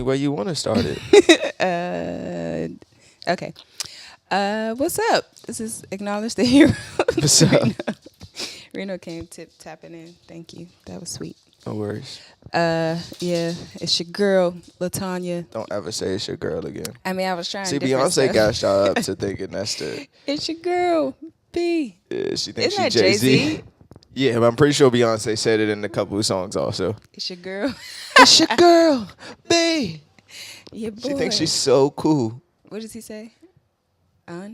where you want to start it. Okay. What's up? This is Acknowledge the Hero. What's up? Reno came tapping in. Thank you. That was sweet. No worries. Yeah, it's your girl, LaTonya. Don't ever say it's your girl again. I mean, I was trying. See, different Beyonce stuff. got y'all up to thinking that's the. It's your girl, B. Yeah, she thinks Isn't she that Jay-Z. Jay-Z? Yeah, but I'm pretty sure Beyonce said it in a couple of songs also. It's your girl. It's your girl, B. Your boy. She thinks she's so cool. What does he say? Huh?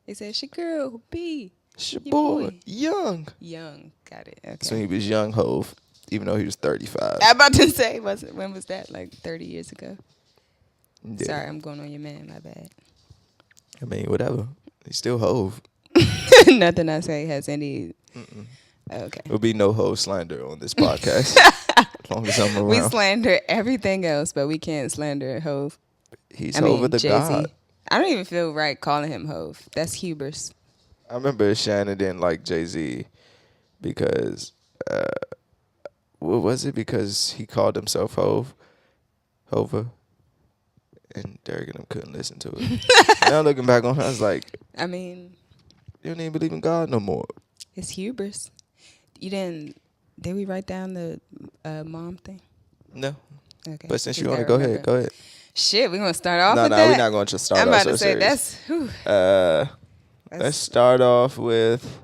He said, it's your girl, B. It's your Your boy, boy. Young. Young. Got it. Okay. So he was Young Hove, even though he was 35. I'm about to say, when was that? Like 30 years ago? Yeah. Sorry, I'm going on your man. My bad. I mean, whatever. He's still Hove. Nothing I say has any. Okay. There'll be no Hove slander on this podcast. As long as I'm around. We slander everything else, but we can't slander Hove. He's Hove the Jay-Z. God. I don't even feel right calling him Hove. That's hubris. I remember Shannon didn't like Jay-Z because, what was it? Because he called himself Hova, and Derek and him couldn't listen to it. Now looking back on it, I was like, I mean, you don't even believe in God no more. it's hubris. You didn't. Did we write down the mom thing? No. Okay. But since We you want to gotta go remember. ahead, go ahead. Shit, we're gonna start off No, with no, that. we're not going to start I'm off about so to say serious. that's. Whew, Let's start off with,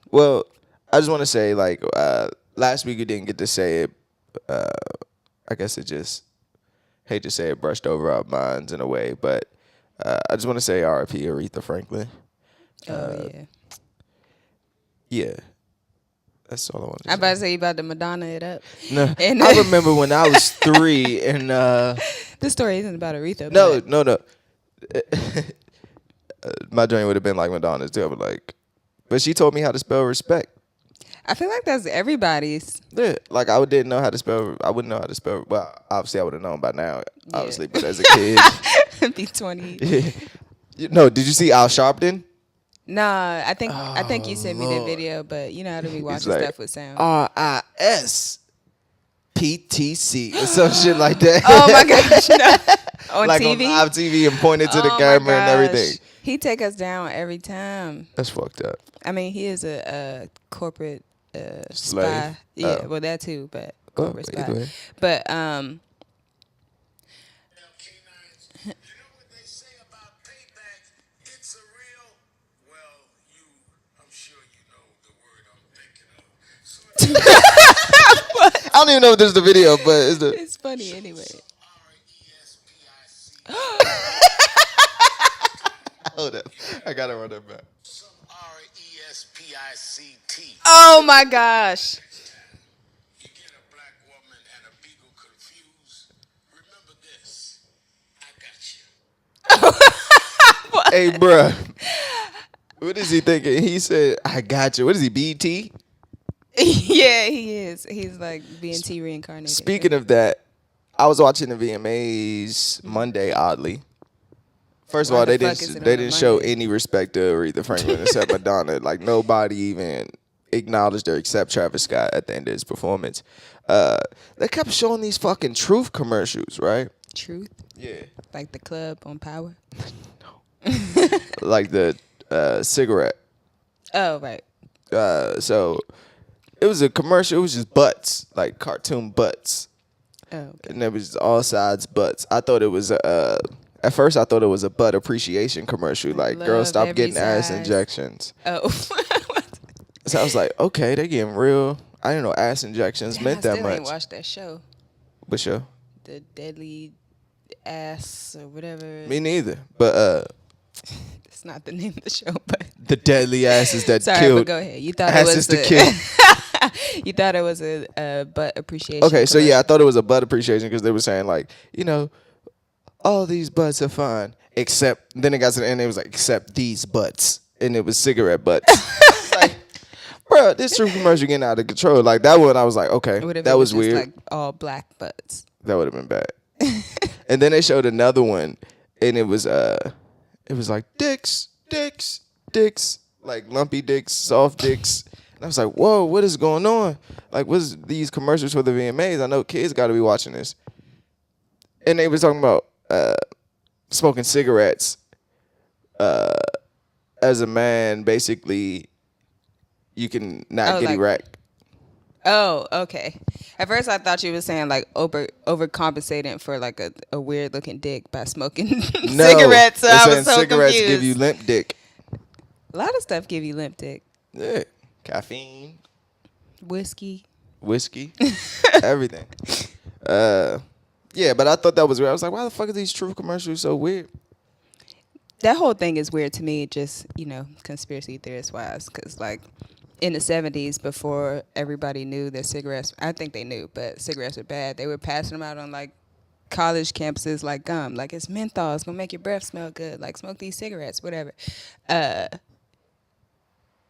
well, I just want to say, like, last week we didn't get to say it. I guess it just, hate to say it, brushed over our minds in a way, but I just want to say R.I.P. Aretha Franklin. yeah. Yeah. That's all I want to say. I'm about to say you about to Madonna it up. No, And I remember when I was 3 and this story isn't about Aretha. no. but My dream would have been like Madonna's too. I was like, but she told me how to spell respect. I feel like that's everybody's. Yeah, like I didn't know how to spell. I wouldn't know how to spell. Well, obviously I would have known by now. Yeah. Obviously, but as a kid, Be 20. No. Did you see Al Sharpton? Nah, I think you sent me the video, but you know how to be watching like, stuff with sound. RISPTC or some shit like that. Oh my gosh, no. On like TV? on live TV and pointed to the Oh my camera and gosh. everything. He take us down every time. That's fucked up. I mean, he is a corporate Slave. spy. Yeah, Oh. well that too, but Oh, corporate either spy. way. But You know what they say about payback? It's a real, well, I'm sure you know the word I'm thinking of. So I don't even know if this is the video, but it's the. it's funny anyway. R-E-S-P-I-C. Hold up, I gotta run that back. Some R-E-S-P-I-C-T. Oh my gosh. You get a black woman and a beagle confused. Remember this. I got you. Hey, bruh. What is he thinking? He said, I got you. What is he, BT? Yeah, he is. He's like BNT reincarnated. Speaking of that, I was watching the VMAs Monday, oddly. First of Why all, the they fuck is it didn't on they a didn't show Monday? any respect to Aretha Franklin except Madonna. Like nobody even acknowledged her except Travis Scott at the end of his performance. They kept showing these fucking Truth commercials, right? Truth, Yeah. like the club on Power. Like the cigarette. Oh right. So it was a commercial. It was just butts, like cartoon butts. Oh, okay. And it was all sides butts. I thought it was at first I thought it was a butt appreciation commercial, like Love girls stop every getting ass size. injections. Oh. So I was like, okay, they getting real. I didn't know ass injections Damn, meant I that still ain't much. watched that show. But sure, The Deadly Ass or whatever. me neither. But It's not the name of the show, but the deadly asses that sorry, killed but go ahead. You thought it asses was to the kill. You thought it was a butt appreciation. Okay, so yeah, I commercial. thought it was a butt appreciation because they were saying like, you know, all these butts are fine except. Then it got to the end, it was like except these butts, and it was cigarette butts. It's like, bro, this Truth commercial getting out of control. Like that one, I was like, okay, What if that it was just weird. Like all black butts. That would have been bad. And then they showed another one, and it was like dicks, like lumpy dicks, soft dicks. And I was like, whoa, what is going on? Like, what's these commercials for the VMAs? I know kids got to be watching this. and they was talking about smoking cigarettes. As a man, basically, you can not get like, erect. Oh, okay. At first, I thought you were saying like overcompensating for like a weird looking dick by smoking No, cigarettes. So I was so cigarettes confused. give you limp dick. A lot of stuff give you limp dick. Yeah, caffeine, Whiskey, everything. Yeah, but I thought that was weird. I was like, why the fuck are these truth commercials so weird? that whole thing is weird to me, just, conspiracy theorist wise, because like in the 70s, before everybody knew that cigarettes, I think they knew, but cigarettes are bad, they were passing them out on like college campuses like gum, like it's menthol, it's gonna make your breath smell good, like smoke these cigarettes, whatever.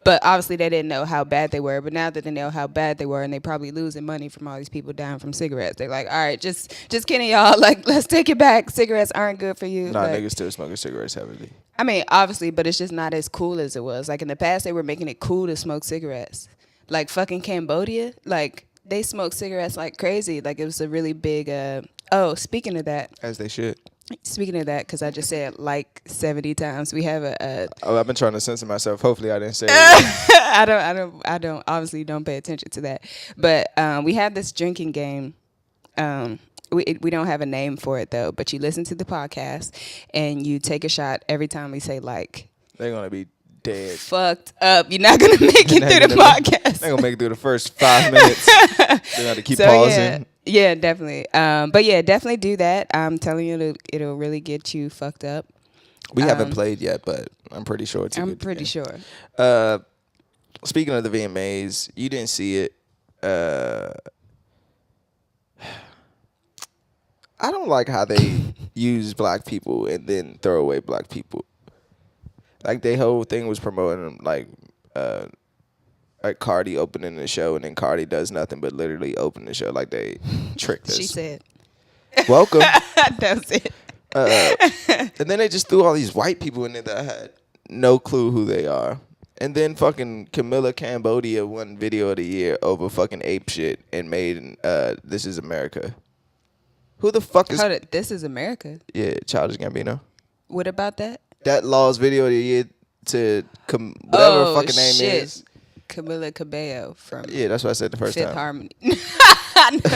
But obviously they didn't know how bad they were. But now that they know how bad they were, and they probably losing money from all these people dying from cigarettes, they're like, all right, just kidding, y'all. Like, let's take it back. Cigarettes aren't good for you. Nah, like, niggas still smoking cigarettes heavily. I mean, obviously, but it's just not as cool as it was. Like in the past, they were making it cool to smoke cigarettes. Like fucking Cambodia, like they smoked cigarettes like crazy. Like it was a really big. Speaking of that. As they should. Speaking of that, because I just said like 70 times, we have I've been trying to censor myself. Hopefully, I didn't say it. I don't obviously don't pay attention to that. But we have this drinking game. We don't have a name for it though. But you listen to the podcast and you take a shot every time we say like. They're gonna be dead. Fucked up. You're not gonna make it through the podcast. They're gonna make it through the first 5 minutes. They're gonna keep pausing. Yeah, definitely. But yeah, definitely do that. I'm telling you, it'll really get you fucked up. We haven't played yet, but I'm pretty sure it's. I'm pretty sure. Speaking of the VMAs, you didn't see it. I don't like how they use black people and then throw away black people. Like their whole thing was promoting like Cardi opening the show, and then Cardi does nothing but literally open the show. Like they tricked us. She said, "Welcome." That was it. And then they just threw all these white people in there that had no clue who they are. And then fucking Camila Cambodia won Video of the Year over fucking ape shit and made This Is America. Who the fuck is... Hold it, This Is America? Yeah, Childish Gambino. What about that? That lost Video of the Year to whatever her fucking name is. Camila Cabello from... Yeah, that's what I said the first time. Fifth Harmony. No,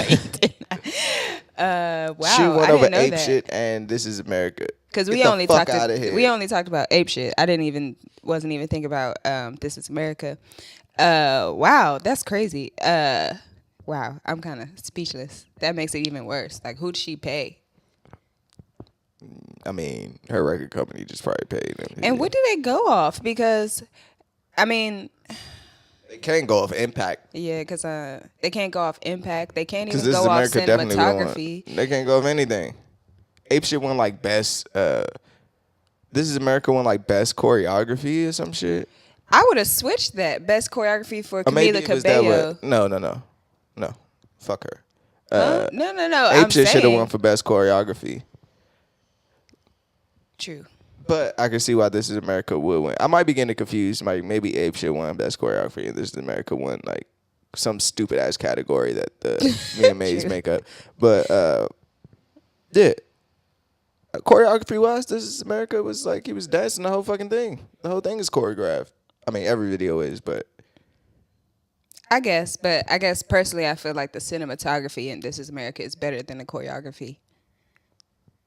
you did not. Wow, she won I over didn't know ape that. shit and This Is America. Because we only talked about ape shit. Wasn't even thinking about This Is America. Wow, that's crazy. Wow, I'm kind of speechless. That makes it even worse. Like, who'd she pay? I mean, her record company just probably paid them. And what do they go off? Because, I mean... They can't go off impact. Yeah, because they can't go off impact. They can't even This go Is off America cinematography. They can't go off anything. Ape shit won like best. This Is America won like best choreography or some shit. I would have switched that best choreography for Camila Cabello. No. Fuck her. No. Ape shit should have won for best choreography. True. But I can see why This Is America would win. I might be getting confused. Maybe Ape shit won best choreography and This Is America won like some stupid ass category that the VMAs make up. But yeah. Choreography wise, This Is America was like he was dancing the whole fucking thing. The whole thing is choreographed. I mean, every video is, but I guess personally, I feel like the cinematography in This Is America is better than the choreography.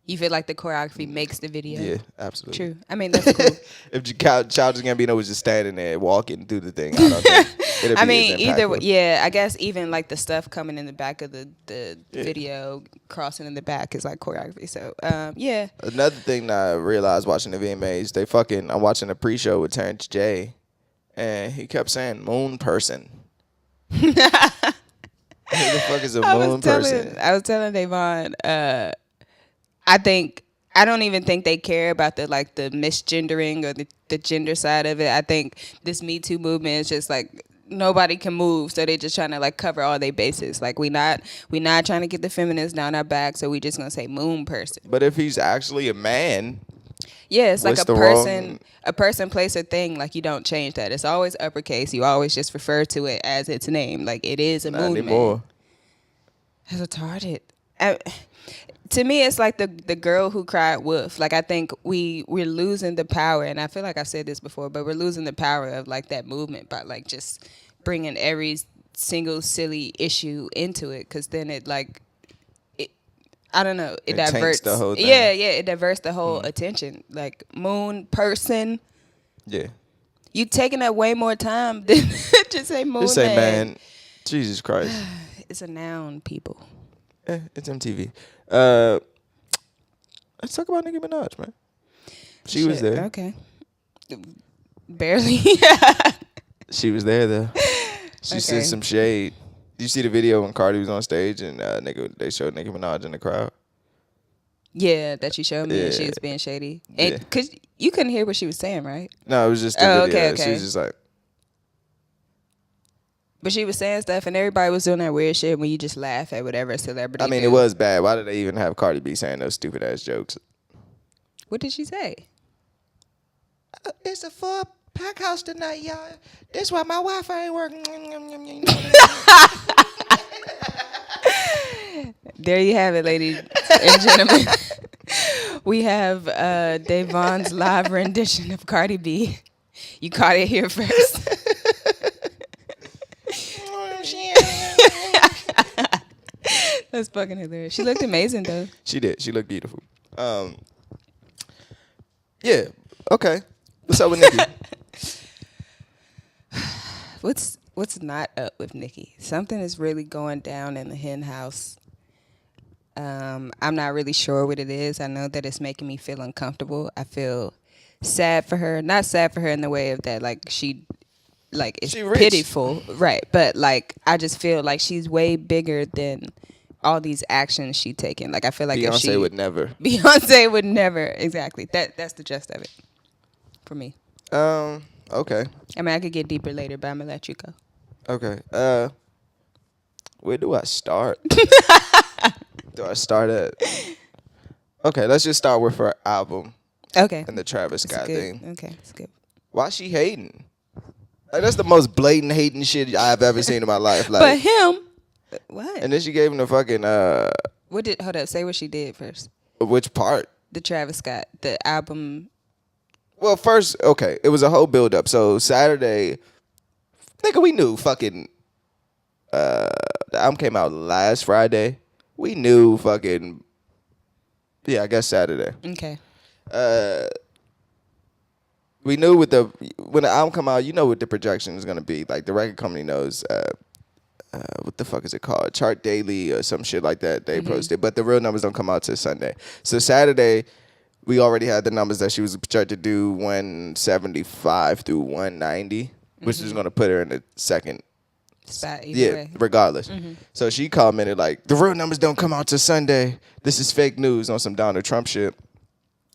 You feel like the choreography makes the video? Yeah, absolutely. True. I mean, that's cool. If Childish Gambino was just standing there walking through the thing, I don't think it'd be I mean, as either impactful. yeah, I guess even like the stuff coming in the back of the video, crossing in the back is like choreography. So, yeah. Another thing that I realized watching the VMAs, I'm watching a pre-show with Terrence J, and he kept saying moon person. Who the fuck is a moon person? I was telling Davon, I don't even think they care about the misgendering or the gender side of it. I think this Me Too movement is just like nobody can move, so they're just trying to like cover all their bases. Like we not trying to get the feminists down our back, so we just gonna say moon person. But if he's actually a man, yeah, it's like what's a person, place, or thing. Like you don't change that. It's always uppercase. You always just refer to it as its name. Like it is a not moon anymore. man. That's retarded. to me, it's like the girl who cried wolf. Like, I think we're losing the power, and I feel like I've said this before, but we're losing the power of like that movement by like just bringing every single silly issue into it, because then it like I don't know, it It taints diverts the whole thing. Yeah, it diverts the whole attention. Like moon person, Yeah. you taking up way more time than just say moon Just say man. man. Jesus Christ. It's a noun, people. It's MTV. Let's talk about Nicki Minaj, man. She was there. Okay. Barely. She was there though. She Okay. sent some shade. Did you see the video when Cardi was on stage and they showed Nicki Minaj in the crowd? Yeah, that she showed me, and she Yeah. was being shady. And Yeah. cause you couldn't hear what she was saying, right? No, it was just the Oh, video. okay. She was just like, But she was saying stuff, and everybody was doing that weird shit when you just laugh at whatever a celebrity. I mean, do. it was bad. Why did they even have Cardi B saying those stupid ass jokes? What did she say? It's a full pack house tonight, y'all. That's why my Wi-Fi ain't working. There you have it, ladies and gentlemen. We have Davon's live rendition of Cardi B. You caught it here first. That's fucking hilarious. She looked amazing though. She did. She looked beautiful. Yeah. Okay. What's up with Nicki? What's not up with Nicki? Something is really going down in the hen house. I'm not really sure what it is. I know that it's making me feel uncomfortable. I feel sad for her. Not sad for her in the way of that, like it's She rich. pitiful, right? But like I just feel like she's way bigger than all these actions she taken. Like I feel like if Beyonce would never. Beyonce would never. Exactly. That's the gist of it for me. Okay. I mean, I could get deeper later, but I'm gonna let you go. Okay. Where do I start? Do I start at? Okay, let's just start with her album Okay. and the Travis That's Scott good. thing. Okay, that's good. Why she hating? Like that's the most blatant hating shit I've ever seen in my life. Like, But him, what? and then she gave him the fucking Hold up, say what she did first. which part? The Travis Scott, the album. Well, first, okay, it was a whole build up. So Saturday, nigga, we knew fucking the album came out last Friday. We knew fucking I guess Saturday. Okay. We knew when the album come out, you know what the projection is gonna be. Like the record company knows what the fuck is it called? Chart Daily or some shit like that. They posted, but the real numbers don't come out till Sunday. So Saturday, we already had the numbers that she was projected to do 175 through 190, which is gonna put her in the second. Spot either way. Regardless. So she commented like, the real numbers don't come out till Sunday. This is fake news on some Donald Trump shit.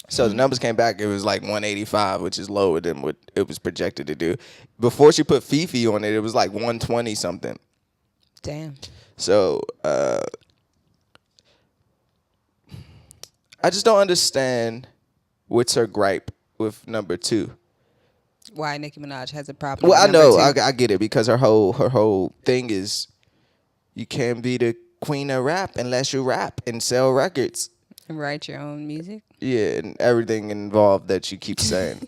So the numbers came back. It was like 185, which is lower than what it was projected to do. Before she put Fifi on it, it was like 120 something. Damn. So I just don't understand what's her gripe with number 2. Why Nicki Minaj has a problem? Well, I with know, number 2. I get it, because her whole thing is you can't be the queen of rap unless you rap and sell records. And write your own music. Yeah, and everything involved that she keeps saying.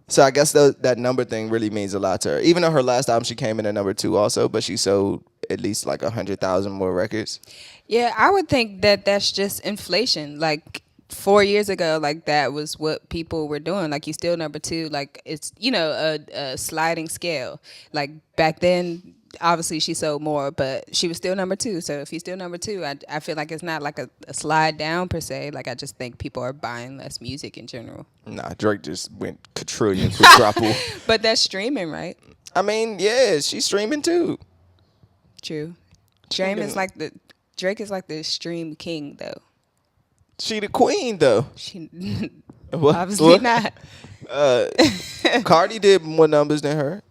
So I guess that number thing really means a lot to her. Even though her last album she came in at number 2 also, but she sold at least like 100,000 more records. Yeah, I would think that that's just inflation. Like 4 years ago, like that was what people were doing. Like you still number 2. Like it's a sliding scale. Like back then, obviously she sold more, but she was still number 2. So if you're still number 2, I feel like it's not like a slide down per se. Like I just think people are buying less music in general. Nah, Drake just went quadruple. But that's streaming, right? I mean, yeah, she's streaming too. True. Streaming. Drake is like the stream king though. She the queen though. She What? obviously What? not. Cardi did more numbers than her.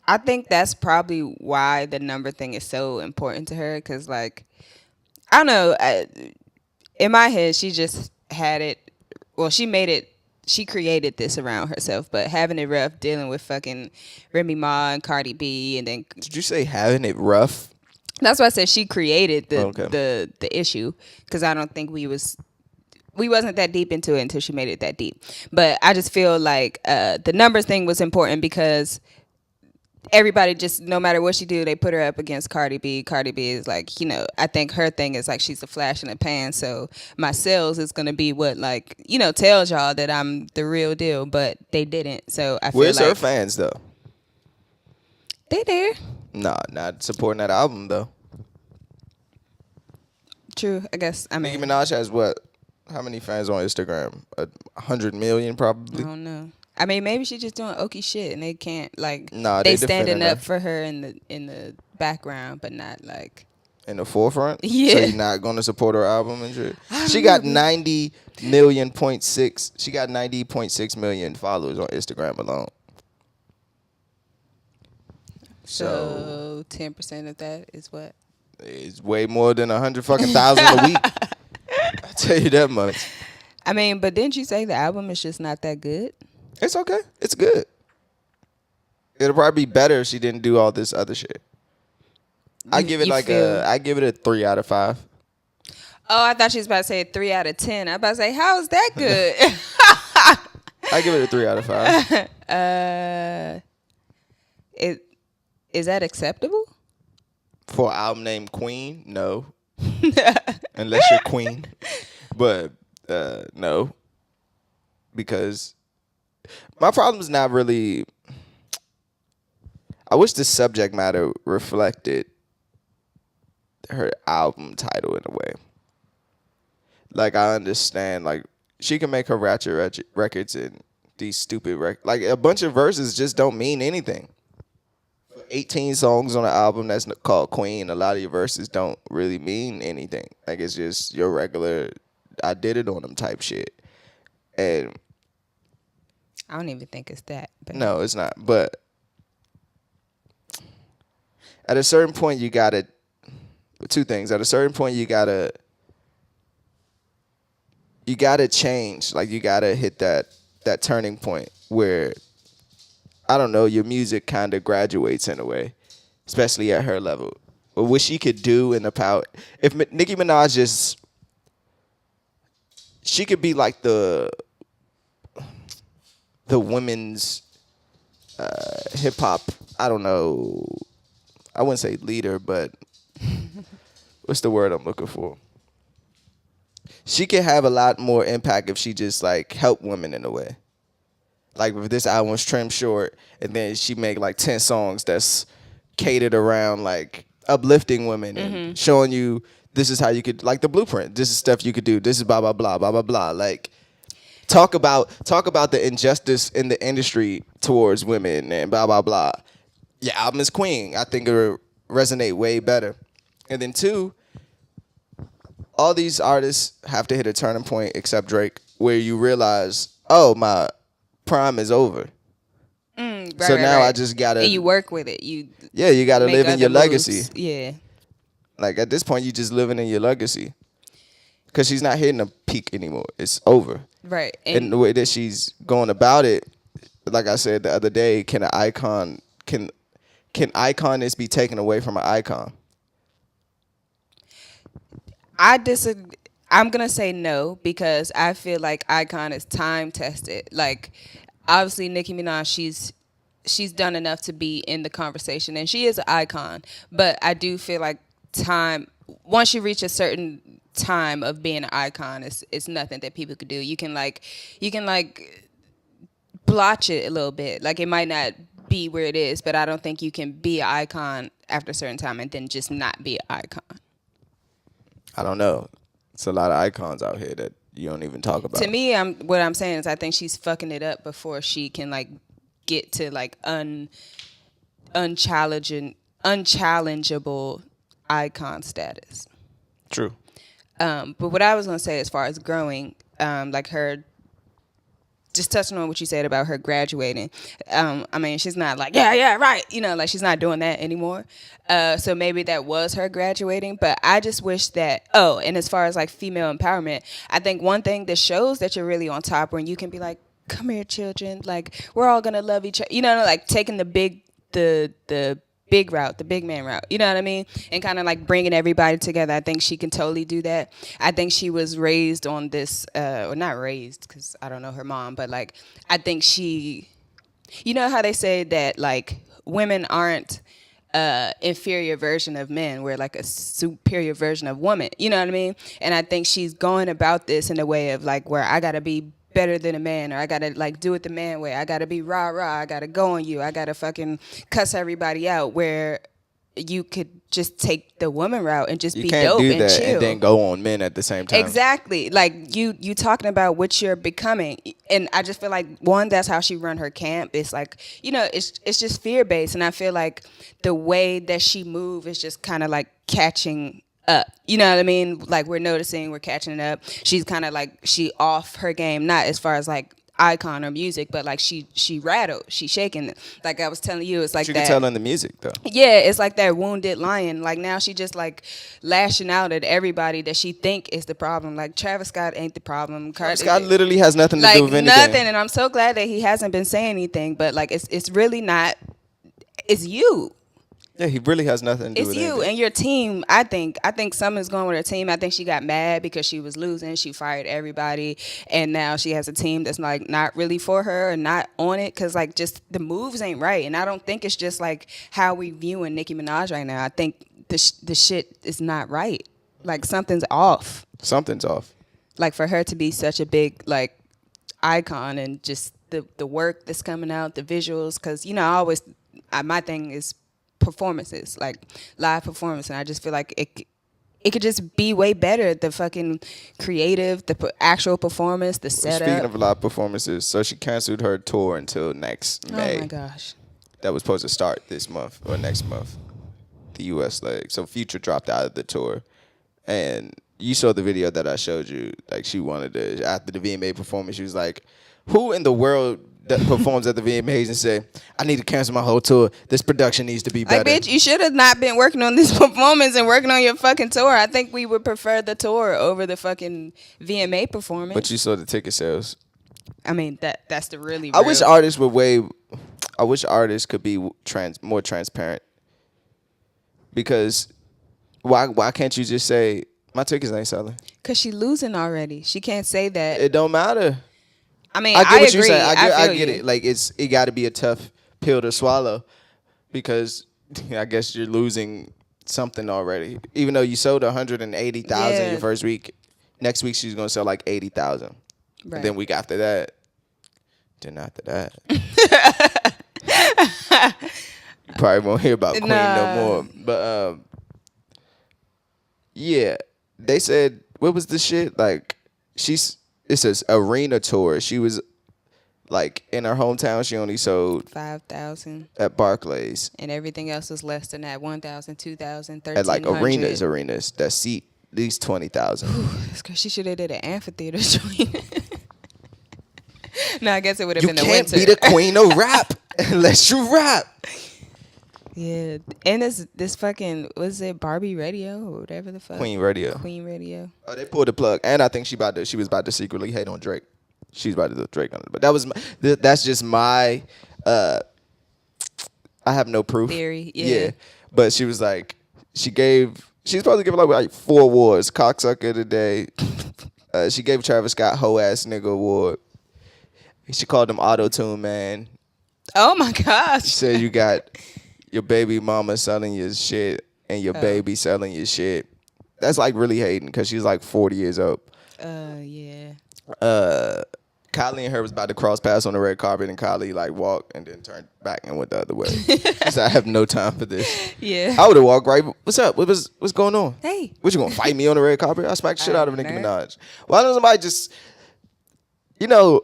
I think that's probably why the number thing is so important to her. Because, like, I don't know. In my head, she just had it. Well, she made it. She created this around herself. But having it rough dealing with fucking Remy Ma and Cardi B. And then, Did you say having it rough? That's why I said she created Okay. the issue, because I don't think we wasn't that deep into it until she made it that deep. But I just feel like the numbers thing was important because everybody just, no matter what she do, they put her up against Cardi B. Cardi B is like, I think her thing is like she's a flash in the pan. So my sales is gonna be what, like, tells y'all that I'm the real deal, but they didn't. So I feel Where's her like fans though? they there. Nah, not supporting that album though. True, I guess. I Nicki mean, Minaj has what? How many fans on Instagram? 100 million I probably. don't know. I mean, maybe she's just doing okie shit, and they can't, like, Nah, they they standing defending up her. for her in the background, but not like. In the forefront. Yeah. So you're not gonna support her album and shit. I She don't got know, 90 million point six. She got 90.6 million followers on Instagram alone. So So 10% of that is what? it's way more than 100 fucking thousand a week. I tell you that much. I mean, but didn't you say the album is just not that good? It's okay. It's good. It'll probably be better if she didn't do all this other shit. I give it you like feel- I give it a 3 out of 5. Oh, I thought she was about to say 3 out of 10. I was about to say, how is that good? I give it a 3 out of 5. Is that acceptable? For an album named Queen, no. Unless you're Queen. But no. Because my problem is not really. I wish the subject matter reflected her album title in a way. Like, I understand, like, she can make her ratchet records and these stupid records. Like, a bunch of verses just don't mean anything. 18 songs on an album that's called Queen, a lot of your verses don't really mean anything. Like, it's just your regular, I did it on them type shit. And I don't even think it's that. But no, it's not. But at a certain point, you gotta, two things. At a certain point, you gotta change. Like, you gotta hit that turning point where, I don't know, your music kind of graduates in a way, especially at her level. But what she could do in the power, if Nicki Minaj just, she could be like the women's hip hop. I don't know. I wouldn't say leader, but what's the word I'm looking for? She could have a lot more impact if she just like help women in a way. Like, if this album was trimmed short and then she make like 10 songs that's catered around like uplifting women and showing you this is how you could, like, the blueprint. This is stuff you could do. This is blah blah blah blah blah blah. Like, talk about the injustice in the industry towards women and blah blah blah. Your album is Queen. I think it'll resonate way better. And then 2, all these artists have to hit a turning point except Drake, where you realize, oh, my prime is over. So now I just gotta. And you work with it. You gotta make live in your other legacy. moves. Yeah. Like, at this point, you just living in your legacy. Because she's not hitting a peak anymore. It's over. Right. And the way that she's going about it, like I said the other day, can iconness be taken away from an icon? I disagree. I'm gonna say no, because I feel like Icon is time tested. Like, obviously Nicki Minaj, she's done enough to be in the conversation, and she is an icon. But I do feel like once you reach a certain time of being an icon, it's nothing that people could do. You can blotch it a little bit. Like, it might not be where it is, but I don't think you can be an icon after a certain time and then just not be an icon. I don't know. It's a lot of icons out here that you don't even talk about. To me, what I'm saying is I think she's fucking it up before she can, like, get to like unchallengeable icon status. True. But what I was gonna say as far as growing, like her, just touching on what you said about her graduating. I mean, she's not like, yeah, right. Like, she's not doing that anymore. So maybe that was her graduating. But I just wish that, and as far as like female empowerment, I think one thing that shows that you're really on top when you can be like, come here, children. Like, we're all going to love each other. Like, taking the big route, the big man route. You know what I mean? And kind of like bringing everybody together. I think she can totally do that. I think she was raised on this, or not raised because I don't know her mom, but like I think she, you know how they say that like women aren't inferior version of men, we're like a superior version of woman. You know what I mean? And I think she's going about this in a way of like where I gotta be better than a man, or I gotta like do it the man way. I gotta be rah rah. I gotta go on you. I gotta fucking cuss everybody out. Where you could just take the woman route and just You be can't dope do and that chill. and then go on men at the same time. Exactly. Like you talking about what you're becoming. And I just feel like one, that's how she run her camp. It's like, you know, it's just fear based. And I feel like the way that she move is just kind of like catching up. You know what I mean? Like we're noticing, we're catching up. She's kind of like she off her game, not as far as like icon or music, but like she rattled, she shaking. Like I was telling you, it's like you that. can tell in the music though. Yeah, it's like that wounded lion. Like now she just like lashing out at everybody that she think is the problem. Like Travis Scott ain't the problem. Scott literally has nothing to do with anything. Nothing, and I'm so glad that he hasn't been saying anything. But like it's really not. It's you. Yeah, he really has nothing to do It's with you anything. and your team. I think Summer's going with her team. I think she got mad because she was losing. She fired everybody, and now she has a team that's like not really for her and not on it because like just the moves ain't right. And I don't think it's just like how we viewing Nicki Minaj right now. I think the shit is not right. Like something's off. Something's off. Like for her to be such a big like icon and just the work that's coming out, the visuals. Because you know my thing is performances, like live performance, and I just feel like it could just be way better. The fucking creative, the actual performance, the setup. Speaking of live performances, so she canceled her tour until next May. Oh my gosh. That was supposed to start this month or next month, the U.S. leg. So Future dropped out of the tour, and you saw the video that I showed you. Like she wanted to, after the VMA performance, she was like, "Who in the world that performs at the VMAs and say, I need to cancel my whole tour. This production needs to be better." Like, bitch, you should have not been working on this performance and working on your fucking tour. I think we would prefer the tour over the fucking VMA performance. But you saw the ticket sales. I mean, that's the really I real. wish artists I wish artists could be more transparent. Because why can't you just say, my tickets ain't selling? Because she losing already. She can't say that. It don't matter. I mean, I get I what agree. you're saying. I feel get you. it. Like it got to be a tough pill to swallow because I guess you're losing something already. Even though you sold 180,000 your first week, next week she's gonna sell like 80,000. Right. And then week after that, then after that, you probably won't hear about Queen no more. But yeah, they said what was the shit like? It's an arena tour. She was like in her hometown. She only sold 5,000 at Barclays, and everything else was less than that. 1,000, 2,000, 1,300. at like arenas that seat at least 20,000. That's because she should have did an amphitheater joint. No, I guess it would have You been the can't winter. be the queen of rap unless you rap. Yeah, and this fucking, was it Barbie Radio or whatever the fuck? Queen Radio. Queen Radio. Oh, they pulled the plug, and I think she was about to secretly hate on Drake. She's about to do Drake on it, but that's just my. I have no proof. Theory, yeah. But she was like, she's supposed to give like 4 awards. Cocksucker today. She gave Travis Scott hoe ass nigga award. She called him auto-tune man. Oh my gosh. She said you got your baby mama selling your shit and your baby selling your shit. That's like really hating because she's like 40 years old. Yeah. Kylie and her was about to cross paths on the red carpet, and Kylie like walked and then turned back and went the other way. She said, I have no time for this. Yeah. I would have walked right. What's up? What's going on? Hey. What, you gonna fight me on the red carpet? I smacked the shit out of Nicki Minaj. Why doesn't somebody just, you know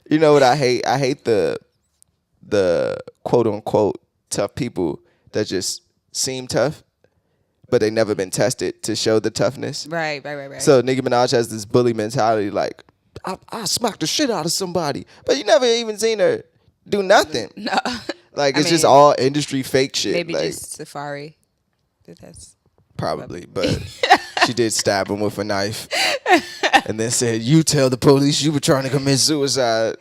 what I hate? I hate the quote unquote tough people that just seem tough, but they never been tested to show the toughness. Right. So Nicki Minaj has this bully mentality, like I smacked the shit out of somebody, but you never even seen her do nothing. No. Like it's just all industry fake shit. Maybe like, just Safari. That's probably, but she did stab him with a knife, and then said, "You tell the police you were trying to commit suicide."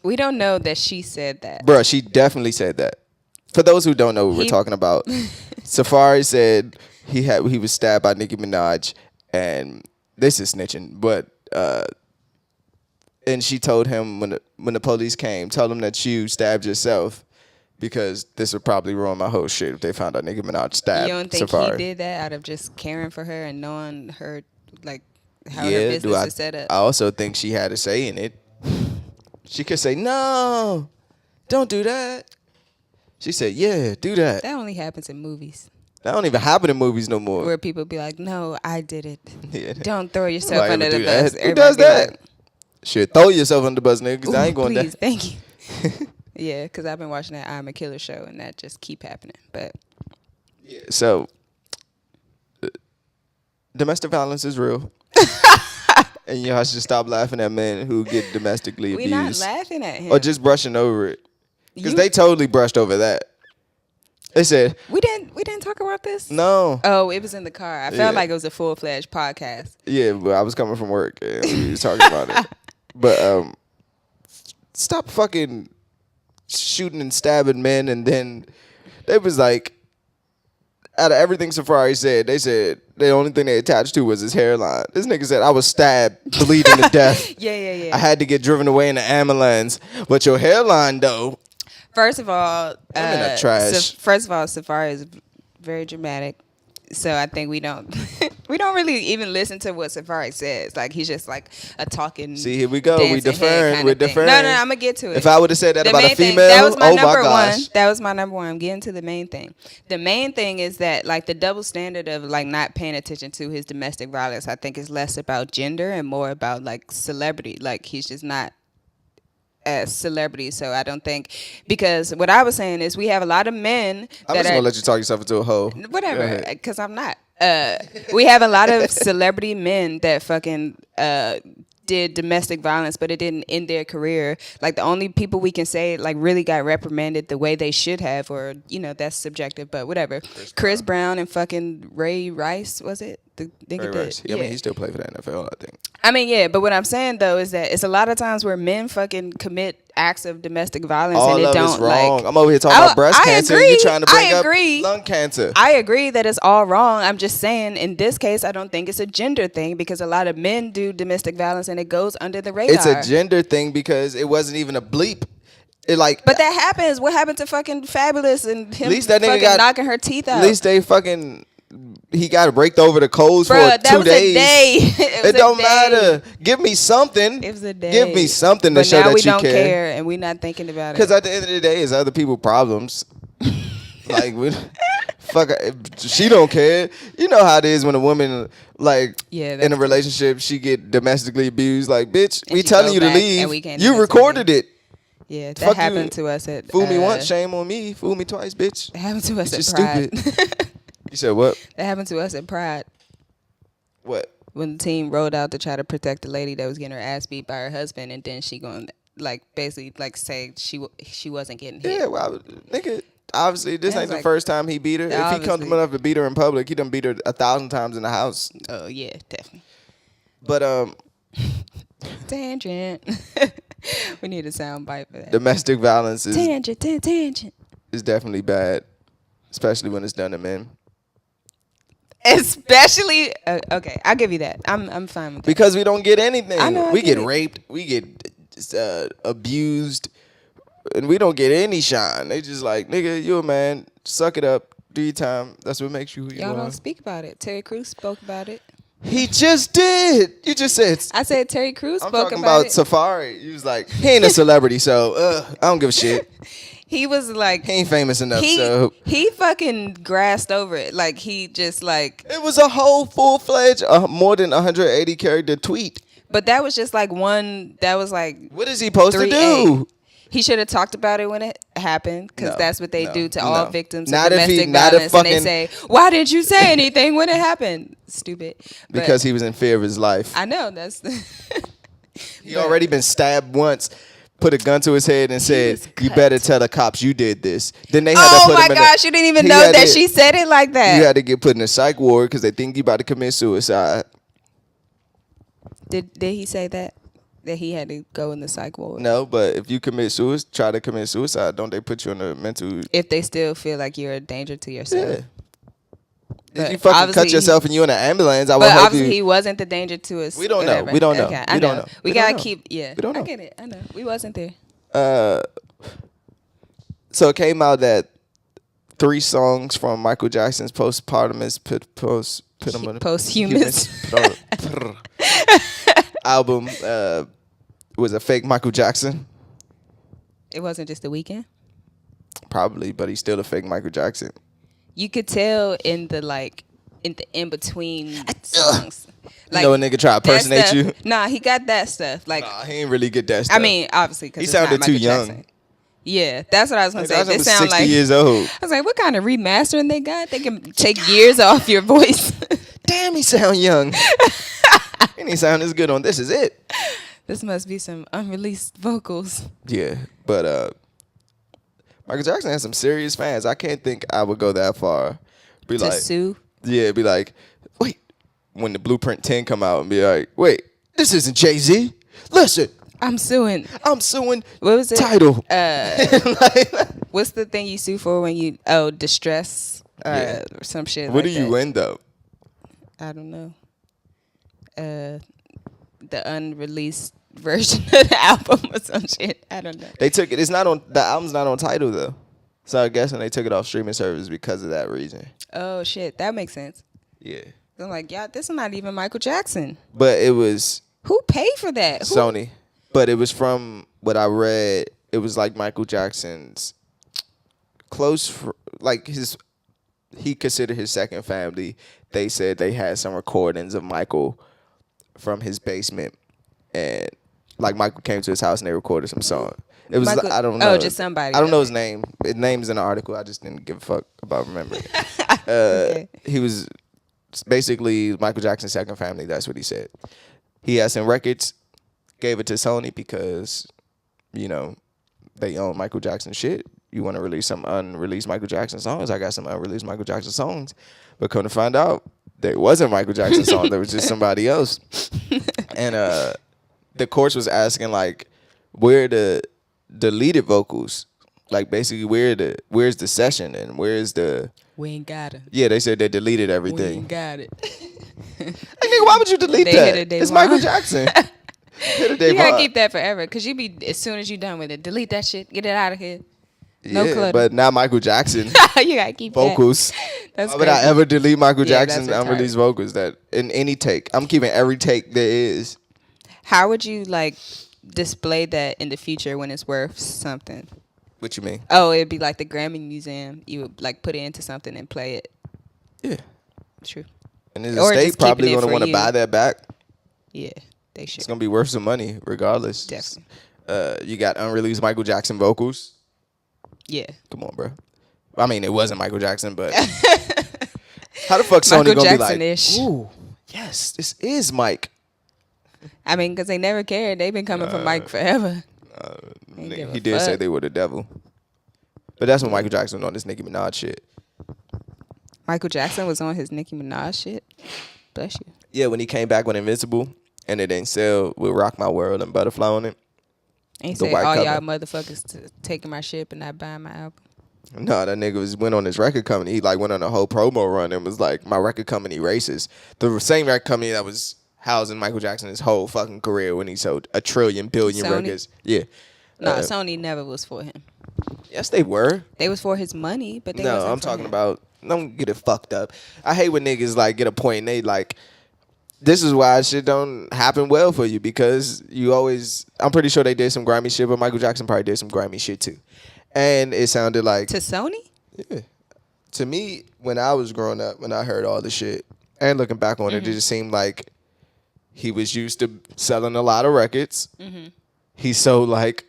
We don't know that she said that. Bruh, she definitely said that. For those who don't know what we're He- talking about, Safari said he was stabbed by Nicki Minaj, and this is snitching, but and she told him when the police came, tell them that you stabbed yourself because this would probably ruin my whole shit if they found out Nicki Minaj stabbed You don't think Safari. he did that out of just caring for her and knowing her, like, how her Yeah, business is set up? I also think she had a say in it. She could say, no, don't do that. She said, yeah, do that. That only happens in movies That don't even happen in movies no more. where people be like, no, I did it. Yeah. Don't throw yourself Nobody under would the do bus. that. Who Everybody does be that? like, Shit, throw yourself under the bus, nigga, because I ain't going please, there. thank you. Yeah, because I've been watching that I'm a Killer show, and that just keep happening. But So, domestic violence is real. And y'all should stop laughing at men who get domestically we abused. not laughing at him. Or just brushing over it. Because You- they totally brushed over that. They said, we didn't talk about this. no. Oh, it was in the car. I Yeah. felt like it was a full-fledged podcast. Yeah, but I was coming from work and we was talking about it. But stop fucking shooting and stabbing men. And then they was like, out of everything Safari said, they said the only thing they attached to was his hairline. This nigga said, I was stabbed, bleeding to death. Yeah. I had to get driven away in the ambulance. But your hairline, though. First of all, Women are trash. First of all, Safari is very dramatic, so I think we don't really even listen to what Safari says. Like he's just like a talking. See, here we go. We dancing head deferring. kinda We're thing. deferring. No, I'm gonna get to it. If I would have said that The about a main thing- female, that was my oh number my gosh. one. That was my number one. I'm getting to the main thing. The main thing is that like the double standard of like not paying attention to his domestic violence, I think is less about gender and more about like celebrity. Like he's just not a celebrity. So I don't think, because what I was saying is we have a lot of men I'm that just are gonna let you talk yourself into a hoe. Go whatever, ahead. because I'm not. We have a lot of celebrity men that fucking did domestic violence, but it didn't end their career. Like the only people we can say like really got reprimanded the way they should have, or you know that's subjective, but whatever. Chris Brown and fucking Ray Rice, was it? The nigga Ray Rice. did. I mean, he still play for the NFL, I think. I mean, yeah, but what I'm saying though is that it's a lot of times where men fucking commit acts of domestic violence All and it of don't it's wrong. like. I'm over here talking about breast cancer. Agree, You're trying to bring I up agree. lung cancer. I agree that it's all wrong. I'm just saying in this case, I don't think it's a gender thing because a lot of men do domestic violence and it goes under the radar. It's a gender thing because it wasn't even a bleep. It like, But that happens. What happened to fucking Fabulous and him least that nigga fucking got- knocking her teeth out? at least they fucking, he got raked over the coals Bruh, for that 2 was days. a day. It was It a don't day. matter. Give me something. It was a day. Give me something to But show now that we you don't care. care and we're not thinking about it. Because at the end of the day, it's other people's problems. Like, fuck, if she don't care. You know how it is when a woman, like, Yeah, that's in a relationship, she get domestically abused. Like, bitch, And we she telling go you to back and we leave. can't You even recorded it. Yeah, that Fuck you. happened to us at Fool me once, shame on me. Fool me twice, bitch. That happened to us It's at just Pride. You said what? That happened to us at Pride What? when the team rode out to try to protect the lady that was getting her ass beat by her husband, and then she going like basically like say she wasn't getting hit. Yeah, well, nigga, obviously, this That ain't was the like- first time he beat her. If he Obviously. comes enough to beat her in public, he done beat her 1,000 times in the house. Oh yeah, definitely. But, Tangent. We need a sound bite for that. domestic violence Tangent. is definitely bad, especially when it's done to men. Especially okay, I'll give you that. I'm fine with that. Because we don't get anything. I know, I we get get it. raped. We get abused. And we don't get any shine. They just like, nigga, you a man. Suck it up. Do your time. That's what makes you who you Y'all are. don't speak about it. Terry Crews spoke about it. He just did. You just said. I said Terry Crews I'm spoke talking about about it. Safari. He was like, he ain't a celebrity, so I don't give a shit. He was like He ain't famous enough, he so. he fucking grassed over it. Like he just like, It was a whole full-fledged, more than 180 character tweet. but that was just like one. That was like What is he supposed to 3A. do? He should have talked about it when it happened, because No, that's what they no, do to no. all victims Not of if he- domestic not if violence. And they fucking- say, "Why didn't you say anything when it happened?" Stupid. But Because he was in fear of his life. I know that's. He already been stabbed once, put a gun to his head and said, was you cut. better tell the cops you did this. Then they had to Oh put my him in gosh! You didn't even he know had that to- she said it like that. You had to get put in a psych ward because they think you about to commit suicide. Did he say that? That he had to go in the psych ward. No, but if you try to commit suicide, don't they put you in a mental? If they still feel like you're a danger to yourself. Yeah. But if you fucking cut yourself and you in an ambulance, I would hope obviously he wasn't the danger to us. We don't know. We don't know. Okay, We don't know. We We don't gotta know. keep. Yeah, We don't know. I get it. I know. We wasn't there. So it came out that 3 songs from Michael Jackson's posthumous album was a fake Michael Jackson. It wasn't just The Weeknd. Probably, but he's still a fake Michael Jackson. You could tell in the in between songs. Like, you know, a nigga try to impersonate you. Nah, he got that stuff. Like, nah, he ain't really get that stuff. I mean, obviously, because he sounded too young. Jackson. Yeah, that's what I was gonna say. They sound 60 like years old. I was like, what kind of remastering they got? They can take years off your voice. Damn, he sound young. And he sound as good on This Is It. This must be some unreleased vocals. Yeah, but Michael Jackson has some serious fans. I can't think I would go that far. Be To like, sue? Yeah, be like, wait, when the Blueprint 10 come out and be like, wait, this isn't Jay-Z. Listen. I'm suing. What was it? Tidal. What's the thing you sue for when you distress or some shit? What like do you that? win though? I don't know. The unreleased version of the album or some shit. I don't know. They took it. It's not on. The album's not on Tidal though. So I guess they took it off streaming service because of that reason. Oh shit, that makes sense. Yeah. I'm like, yeah, this is not even Michael Jackson. But it was Who paid for that? Sony. But it was from what I read. It was like Michael Jackson's he considered his second family. They said they had some recordings of Michael from his basement, and like Michael came to his house and they recorded some song. It was Michael, I don't know. Oh, just somebody. I don't know his name. His name's in the article. I just didn't give a fuck about remembering. Okay. He was basically Michael Jackson's second family. That's what he said. He had some records, gave it to Sony because, you know, they own Michael Jackson shit. You want to release some unreleased Michael Jackson songs? I got some unreleased Michael Jackson songs. But come to find out, there wasn't Michael Jackson song. There was just somebody else. And the courts was asking, like, where the deleted vocals? Like, basically, where's the session and where's the... We ain't got it. Yeah, they said they deleted We everything. ain't got it. Hey, nigga, why would you delete They that? hit a day It's one. Michael Jackson. Hit a day You gotta one. keep that forever, cause you be as soon as you done with it, delete that shit, get it out of here. No Yeah, clutter. but not Michael Jackson You gotta keep vocals. that. That's Why would I crazy. ever delete Michael Yeah, Jackson's that's retarded. unreleased vocals? That in any take, I'm keeping every take there is. How would you like display that in the future when it's worth something? What you mean? Oh, it'd be like the Grammy Museum. You would like put it into something and play it. Yeah, True. and the Or state just probably keeping it gonna for want to you. buy that back. Yeah, they should. It's gonna be worth some money regardless. Definitely. You got unreleased Michael Jackson vocals. Yeah. Come on, bro. I mean, it wasn't Michael Jackson, but how the fuck Sony Michael gonna be like? Jackson-ish. Ooh, yes, this is Mike. I mean, because they never cared. They've been coming for Mike forever. Ain't give a He did say fuck. they were the devil, but that's when Michael Jackson was on this Nicki Minaj shit. Michael Jackson was on his Nicki Minaj shit. Bless you. Yeah, when he came back with Invincible and it didn't sell with Rock My World and Butterfly on it. Ain't The say white all cover. y'all motherfuckers taking my shit but not buying my album. No, that nigga went on his record company. He like went on a whole promo run and was like, my record company racist. The same record company that was housing Michael Jackson his whole fucking career when he sold 1 trillion billion Sony? records. Yeah. No, Sony never was for him. Yes, they were. They was for his money, but they No, wasn't I'm for talking him. about, don't get it fucked up. I hate when niggas like get a point and they like, this is why shit don't happen well for you because you always, I'm pretty sure they did some grimy shit, but Michael Jackson probably did some grimy shit too. And it sounded like, To Sony? yeah. To me, when I was growing up, when I heard all the shit, and looking back on it, it just seemed like he was used to selling a lot of records. He sold like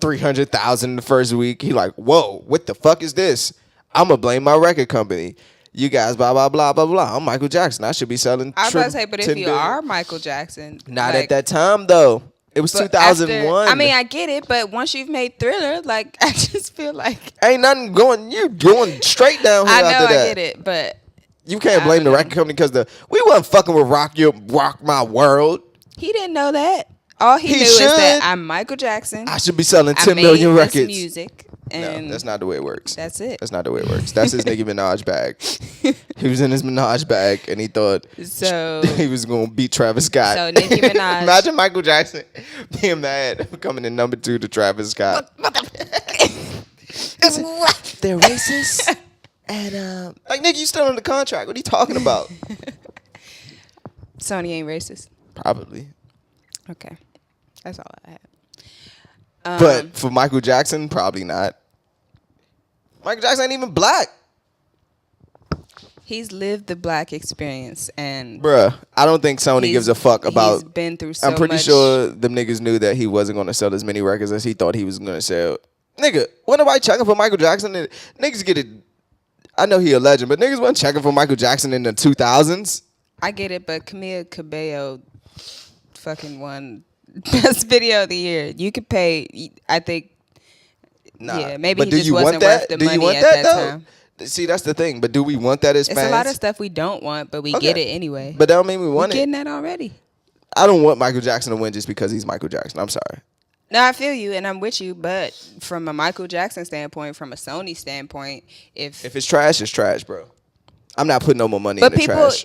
300,000 the first week. He like, whoa, what the fuck is this? I'm going to blame my record company. You guys, blah, blah, blah, blah, blah. I'm Michael Jackson. I should be selling I was about to say, but 10 if you billion. are Michael Jackson. Not like, at that time, though. It was but 2001. after- I mean, I get it, but once you've made Thriller, like, I just feel like. Ain't nothing going, you going straight downhill I know, after that. I get it, but. You can't I blame the don't know. record company because we wasn't fucking with Rock My World. He didn't know that. All he He knew is that should. I'm Michael Jackson. I should be selling I 10 made million this records. music, No, and that's not the way it works. that's it. That's not the way it works. That's his Nicki Minaj bag. He was in his Minaj bag, and he thought So he was going to beat Travis Scott. So Nicki Minaj. Imagine Michael Jackson being mad coming in number 2 to Travis Scott. They're racist. And, like, Nicki, you still on the contract. What are you talking about? Sony ain't racist. Probably. Okay, that's all I had. But for Michael Jackson, probably not. Michael Jackson ain't even black. He's lived the black experience, and Bruh, I don't think Sony gives a fuck about. He's been through so I'm pretty much. sure them niggas knew that he wasn't going to sell as many records as he thought he was going to sell. Nigga, wasn't nobody checking for Michael Jackson? Niggas get it. I know he a legend, but niggas wasn't checking for Michael Jackson in the 2000s. I get it, but Camila Cabello fucking won best video of the year. You could pay. I think. Nah, Yeah, maybe but he do just you wasn't want that? worth the Do you money want at that, that though? time. See, that's the thing. But do we want that as It's fans? a lot of stuff we don't want, but we get it anyway. But that don't mean we We're want it. getting that already. I don't want Michael Jackson to win just because he's Michael Jackson. I'm sorry. No, I feel you, and I'm with you. But from a Michael Jackson standpoint, from a Sony standpoint, if If it's trash, bro. I'm not putting no more money but in the people, trash.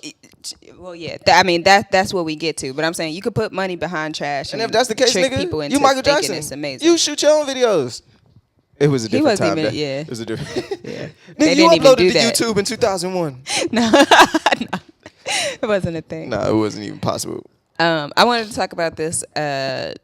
well, yeah, I mean that's what we get to. But I'm saying you could put money behind trash, And if that's the case, trick nigga, people into you Michael thinking Jackson. It's amazing. You shoot your own videos. It was a He different wasn't time. even- that- yeah. It was a different. Yeah. Nigga, They you didn't even uploaded do to that. YouTube in 2001. No, it wasn't a thing. No, it wasn't even possible. I wanted to talk about this. I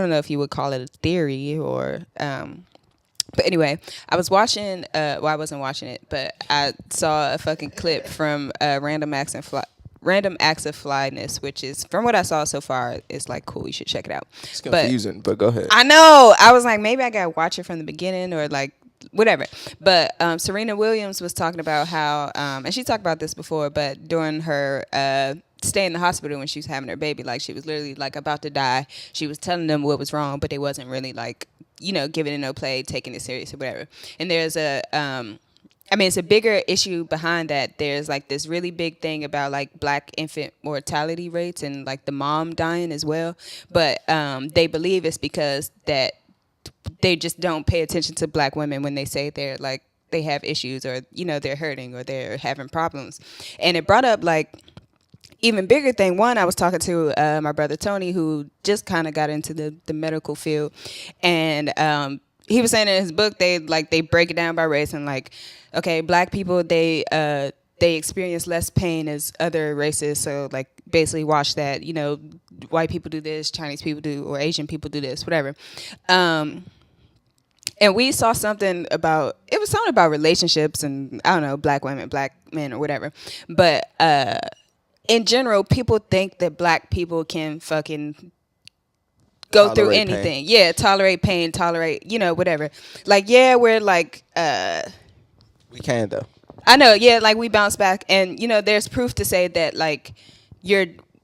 don't know if you would call it a theory or. But anyway, I was watching. Well, I wasn't watching it, but I saw a fucking clip from Random Acts of Flyness, which is from what I saw so far. It's like cool. You should check it out. It's confusing, but go ahead. I know. I was like, maybe I gotta watch it from the beginning or like whatever. But Serena Williams was talking about how, and she talked about this before, but during her stay in the hospital when she was having her baby, like she was literally like about to die. She was telling them what was wrong, but they wasn't really like, giving it no play, taking it serious or whatever. And there's it's a bigger issue behind that. There's like this really big thing about like black infant mortality rates and like the mom dying as well. But they believe it's because that they just don't pay attention to black women when they say they're like they have issues or they're hurting or they're having problems. And it brought up like even bigger thing. One, I was talking to my brother Tony, who just kind of got into the medical field, and he was saying in his book they break it down by race and like, okay, black people they experience less pain as other races, so like basically watch that, white people do this, Chinese people do, or Asian people do this, whatever. And we saw something about relationships and I don't know, black women, black men or whatever. But in general, people think that black people can fucking go through anything. Pain. Yeah, tolerate pain, tolerate, whatever. Like, yeah, we're like We can though. I know, yeah, like we bounce back, and there's proof to say that like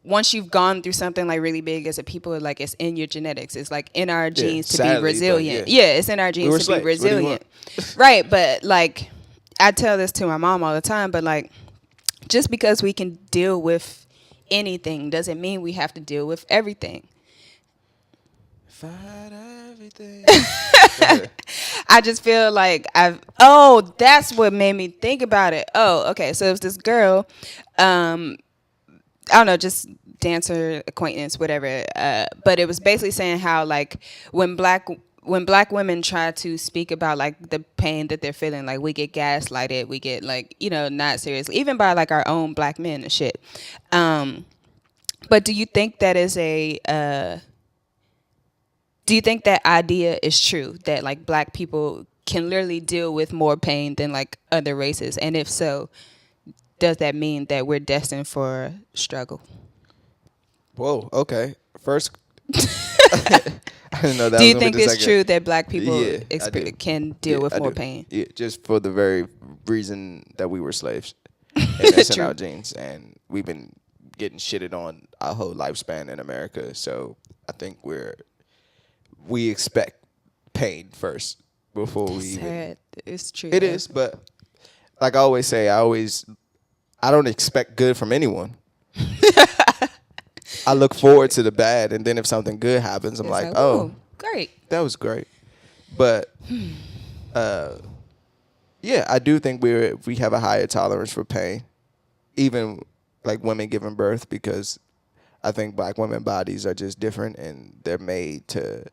once you've gone through something like really big as a people, like it's in your genetics. It's like in our genes to sadly, be resilient. but yeah. Yeah, it's in our genes to slaves. be What do you resilient. Right, but like I tell this to my mom all the time, but like just because we can deal with anything doesn't mean we have to deal with everything. Fight everything. I just feel like that's what made me think about it. Oh, okay. So it was this girl, I don't know, just dancer acquaintance, whatever. But it was basically saying how like when black women try to speak about like the pain that they're feeling, like we get gaslighted, we get like, not seriously, even by like our own black men and shit. But do you think that is do you think that idea is true, that like black people can literally deal with more pain than like other races? And if so, does that mean that we're destined for struggle? Whoa, okay. First, I didn't know that. Do you was gonna think be the it's second. true that black people Yeah, I do. can deal Yeah, with I more do. pain? Yeah, just for the very reason that we were slaves. And that's in True. our genes. And we've been getting shitted on our whole lifespan in America. So I think we expect pain first before we even. Sad. It's true. It though. is, but like I always say, I don't expect good from anyone. I look forward to the bad, and then if something good happens, I'm It's like, like, oh, ooh, great. that was great. But yeah, I do think we have a higher tolerance for pain, even like women giving birth, because I think black women bodies are just different, and they're made to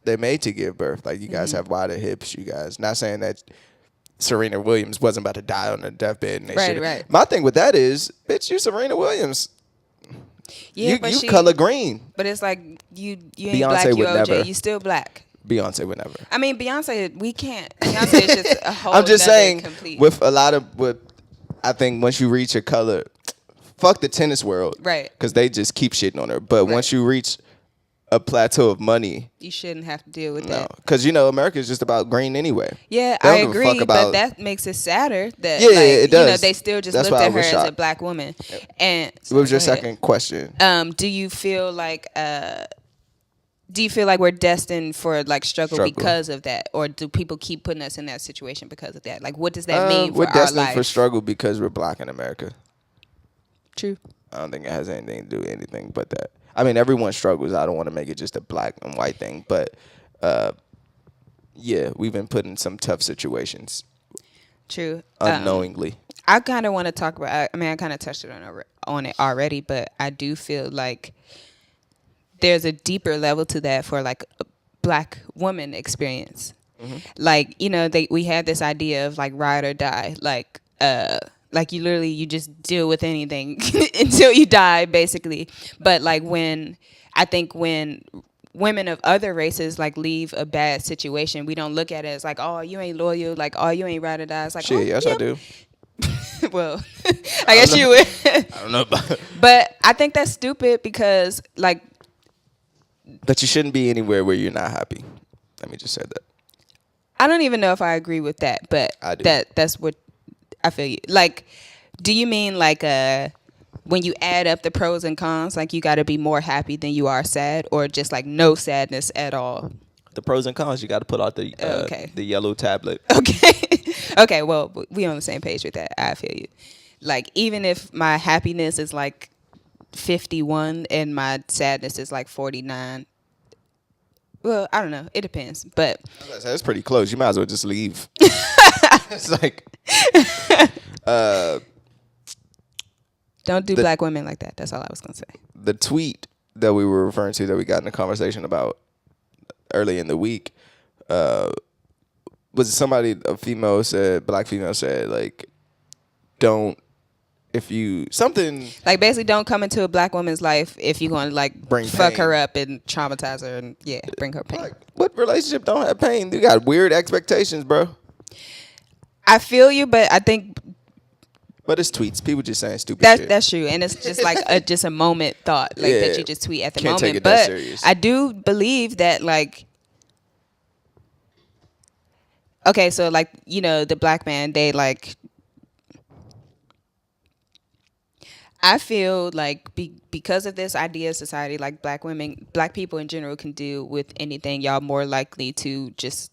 give birth. Like, you guys have wider hips. You guys, not saying that Serena Williams wasn't about to die on a deathbed, and they should. Right. My thing with that is, bitch, you Serena Williams. Yeah, you color green. But it's like you ain't Beyonce black, you would OJ, never. you still black. Beyonce would never. I mean, Beyonce, we can't. Beyonce is just a whole. I'm just nother saying, complete. with a lot of I think once you reach a color, fuck the tennis world, Right. Because they just keep shitting on her. But Right. once you reach a plateau of money, You shouldn't have to deal with no, that. because America is just about green anyway. Yeah, They don't I give a agree, fuck but about- that makes it sadder that Yeah, it like, does. they still just That's looked why I at her was as a shocked. black woman. And What was your go ahead. second question? Do you feel like we're destined for like struggle because of that, or do people keep putting us in that situation because of that? Like, what does that mean for we're our destined life? for struggle because we're black in America. True. I don't think it has anything to do with anything but that. I mean, everyone struggles. I don't want to make it just a black and white thing, but yeah, we've been put in some tough situations True. unknowingly. I kind of want to talk about. I mean, I kind of touched on it already, but I do feel like there's a deeper level to that for like a black woman experience. Mm-hmm. Like, we had this idea of like ride or die, like you just deal with anything until you die, basically. But like when women of other races like leave a bad situation, we don't look at it as like, oh, you ain't loyal, like, oh, you ain't ride or die. It's like, Shit, oh, yes, yeah. I do. Well, I guess you would. I don't know about But I think that's stupid because like that. You shouldn't be anywhere where you're not happy. Let me just say that. I don't even know if I agree with that, but I do. that's what I feel you. Like, do you mean like when you add up the pros and cons, like you got to be more happy than you are sad, or just like no sadness at all? The pros and cons, you got to put out the Okay. the yellow tablet. Okay. Okay, well, we on the same page with that. I feel you. Like, even if my happiness is like 51 and my sadness is like 49. Well, I don't know. It depends. But That's pretty close. You might as well just leave. It's like don't do black women like that. That's all I was going to say. the tweet that we were referring to that we got in a conversation about early in the week. Was somebody, black female said, like, don't, if you, something. Like, basically, don't come into a black woman's life if you're going to, like, Bring fuck pain. her up and traumatize her and, yeah, bring her pain. Like, what relationship don't have pain? You got weird expectations, bro. I feel you, but I think But it's tweets. People just saying stupid shit. that's true. And it's just like just a moment thought, like, Yeah. that you just tweet at the Can't moment. take it that But serious. I do believe that, like, okay, so, like, the black man, they, like, I feel like because of this idea of society, like, black people in general can deal with anything. Y'all more likely to just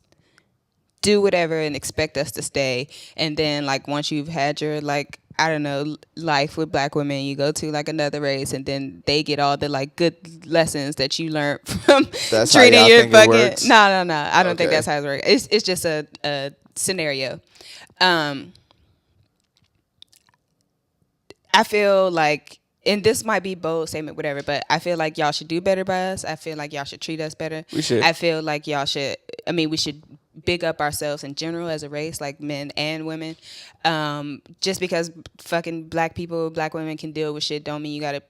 do whatever and expect us to stay. And then, like, once you've had your, like, I don't know, life with black women, you go to like another race, and then they get all the like good lessons that you learned from That's how treating y'all your think it fucking. works? No, I don't think Okay. that's how it works. It's just a scenario. I feel like, and this might be bold statement, whatever, but I feel like y'all should do better by us. I feel like y'all should treat us better. We should. I feel like y'all should. I mean, we should big up ourselves in general as a race, like men and women. Just because fucking black women can deal with shit, don't mean you gotta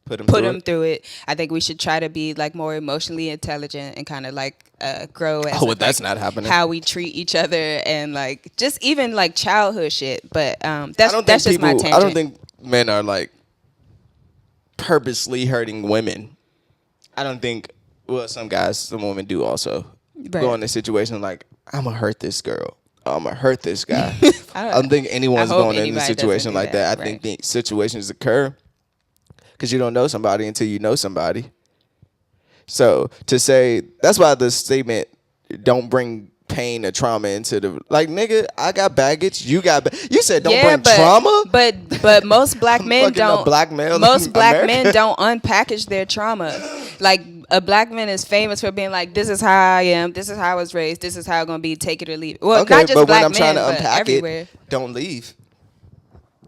put them through it. I think we should try to be like more emotionally intelligent and kind of like grow as that's not happening. how we treat each other, and like just even like childhood shit. But that's just my tangent. I don't think men are like purposely hurting women. I don't think. Well, some women do also go in a situation like, I'm gonna hurt this girl. I'm gonna hurt this guy. I don't think anyone's I hope going in a anybody situation doesn't do like that, that. I think right. the situations occur because you don't know somebody until you know somebody. So to say, that's why the statement, don't bring pain or trauma into the like, nigga. I got baggage. You got. You said don't bring trauma. But most black men fucking a don't. black male Most in black America. men don't unpackage their trauma. Like a black man is famous for being like, "This is how I am. This is how I was raised. This is how I'm gonna be. Take it or leave it." Well, Okay, not just but black when I'm men, trying to but unpack everywhere. it, don't leave.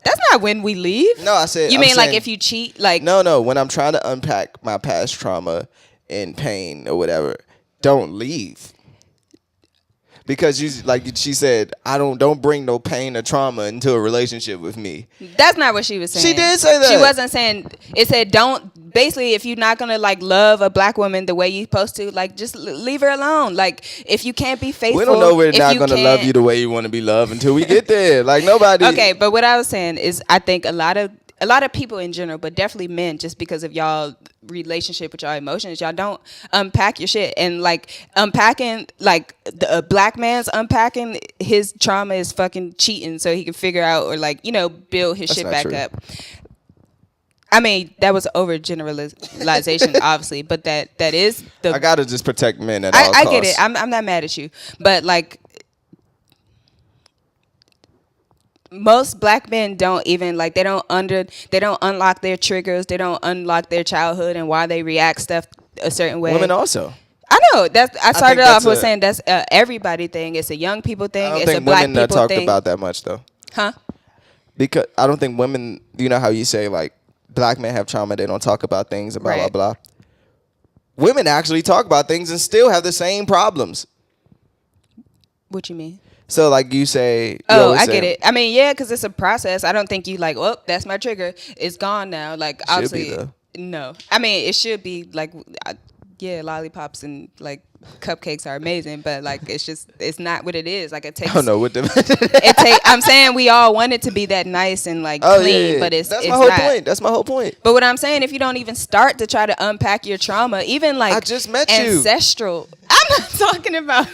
That's not when we leave. No, I said. You I'm mean like saying- if you cheat? Like No. When I'm trying to unpack my past trauma and pain or whatever, don't leave. Because you, like she said, don't bring no pain or trauma into a relationship with me. That's not what she was saying. She did say that. She wasn't saying. It said don't. Basically, if you're not gonna like love a black woman the way you're supposed to, like just leave her alone. Like if you can't be faithful, We don't know we're if not you gonna can't- love you the way you want to be loved until we get there. Like nobody. Okay, but what I was saying is, I think a lot of people in general, but definitely men, just because of y'all relationship with y'all emotions, y'all don't unpack your shit. And like unpacking, like a black man's unpacking his trauma is fucking cheating, so he can figure out or like build his That's shit not back true. up. I mean, that was overgeneralization, obviously, but that is the. I gotta just protect men at all costs. I get it. I'm not mad at you, but like. Most black men don't even like they don't unlock their triggers, they don't unlock their childhood and why they react stuff a certain way. Women also. I know I started think off that's with saying that's everybody thing. It's a young people I thing. don't It's a think black women are people talked thing. about that much though. Huh? Because I don't think women. You know how you say like black men have trauma, they don't talk about things and blah Right. blah blah. Women actually talk about things and still have the same problems. What you mean? So like you say. Oh, I get it. I mean, yeah, because it's a process. I don't think you like, well, that's my trigger. It's gone now. Like, Should be, obviously, though. no. I mean, it should be like, yeah, lollipops and like cupcakes are amazing, but like, it's not what it is. Like, it takes. I don't know what the. I'm saying we all want it to be that nice and like Oh, clean, yeah. but it's That's it's my whole not. point. That's my whole point. But what I'm saying, if you don't even start to try to unpack your trauma, even like I just met you. ancestral. I'm not talking about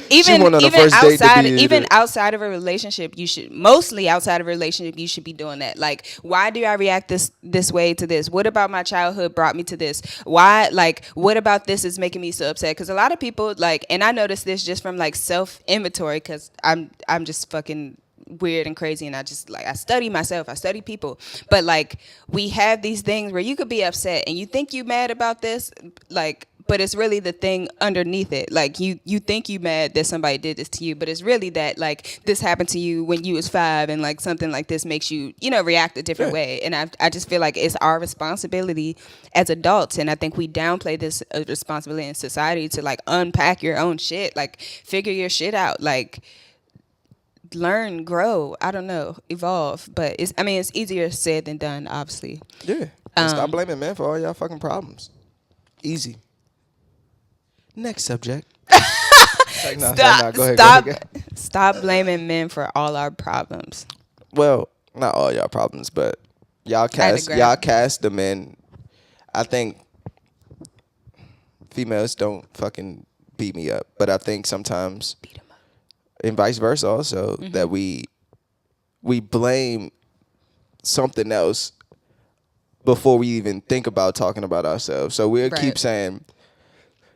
even went on a even first date to outside be even the- outside of a relationship. You should mostly outside of a relationship. You should be doing that. Like, why do I react this way to this? What about my childhood brought me to this? Why like what about this is making me so upset? Because a lot of people like, and I noticed this just from like self inventory because I'm just fucking weird and crazy and I just like I study myself, I study people, but like we have these things where you could be upset and you think you mad about this, like, but it's really the thing underneath it. Like you think you mad that somebody did this to you, but it's really that like this happened to you when you was 5 and like something like this makes you react a different way. And I just feel like it's our responsibility as adults, and I think we downplay this responsibility in society to like unpack your own shit, like figure your shit out, like learn, grow, I don't know, evolve. But it's easier said than done, obviously. Yeah. And stop blaming men for all y'all fucking problems. Easy. Next subject. Like, no, go ahead. Stop blaming men for all our problems. Well, not all y'all problems, but y'all cast the men. I think females don't fucking beat me up, but I think sometimes and vice versa also, that we blame something else before we even think about talking about ourselves. So we'll keep saying,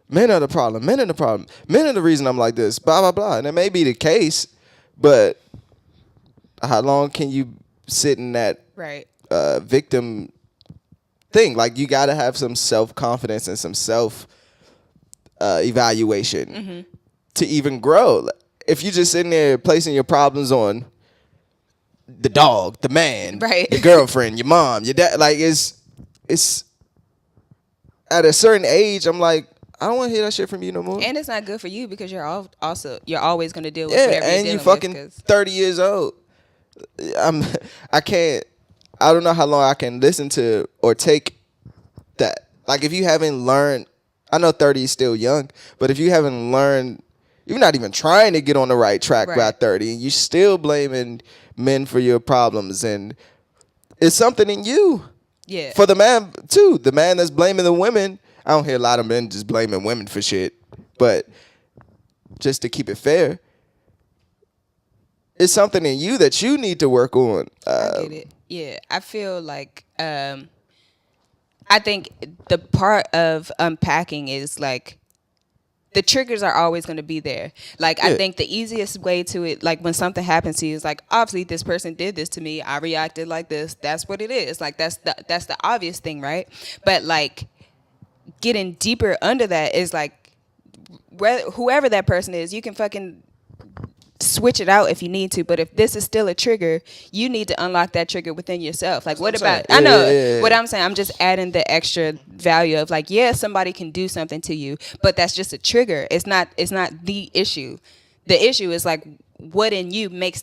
men are the problem, men are the problem, men are the reason I'm like this, blah, blah, blah. And it may be the case, but how long can you sit in that victim thing? Like, you got to have some self-confidence and some self-evaluation to even grow. If you're just sitting there placing your problems on the dog, the man, your girlfriend, your mom, your dad, like it's at a certain age, I'm like, I don't want to hear that shit from you no more. And it's not good for you because you're always going to deal with whatever you're and dealing you fucking with, 30 years old. I don't know how long I can listen to or take that. Like, if you haven't learned, I know 30 is still young, but if you haven't learned, you're not even trying to get on the right track by 30, and you're still blaming men for your problems, and it's something in you. Yeah. For the man, too. The man that's blaming the women. I don't hear a lot of men just blaming women for shit, but just to keep it fair, it's something in you that you need to work on. I get it. Yeah. I feel like I think the part of unpacking is like the triggers are always going to be there. Like, Yeah. I think the easiest way to it, like when something happens to you, is like, obviously this person did this to me. I reacted like this. That's what it is. Like, that's the obvious thing, right? But like getting deeper under that is like, whoever that person is, you can fucking switch it out if you need to, but if this is still a trigger, you need to unlock that trigger within yourself. Like, what about, I know what I'm saying, I'm just adding the extra value of like, yeah, somebody can do something to you, but that's just a trigger. It's not the issue. The issue is like, what in you makes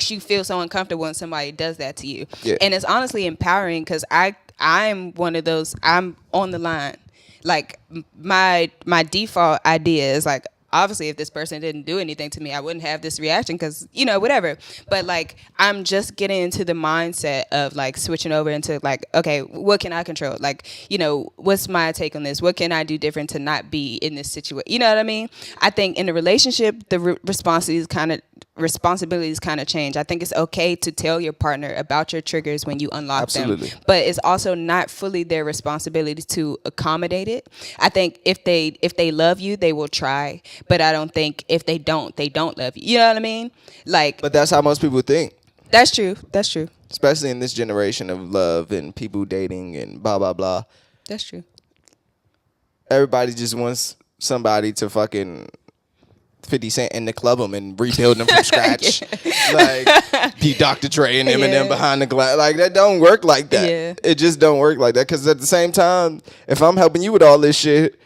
you feel so uncomfortable when somebody does that to you. Yeah. And it's honestly empowering, because I'm one of those, I'm on the line. Like, my default idea is like, obviously, if this person didn't do anything to me, I wouldn't have this reaction, because, whatever. But like, I'm just getting into the mindset of like switching over into like, okay, what can I control? Like, what's my take on this? What can I do different to not be in this situation? You know what I mean? I think in a relationship, the responsibilities kind of change. I think it's okay to tell your partner about your triggers when you unlock them, but it's also not fully their responsibility to accommodate it. I think if they love you, they will try. But I don't think if they don't love you. You know what I mean? Like, But that's how most people think. That's true. Especially in this generation of love and people dating and blah, blah, blah. That's true. Everybody just wants somebody to fucking 50 Cent and to club them and rebuild them from scratch. Like, be Dr. Dre and Eminem behind the glass. Like, that don't work like that. Yeah. It just don't work like that. Because at the same time, if I'm helping you with all this shit,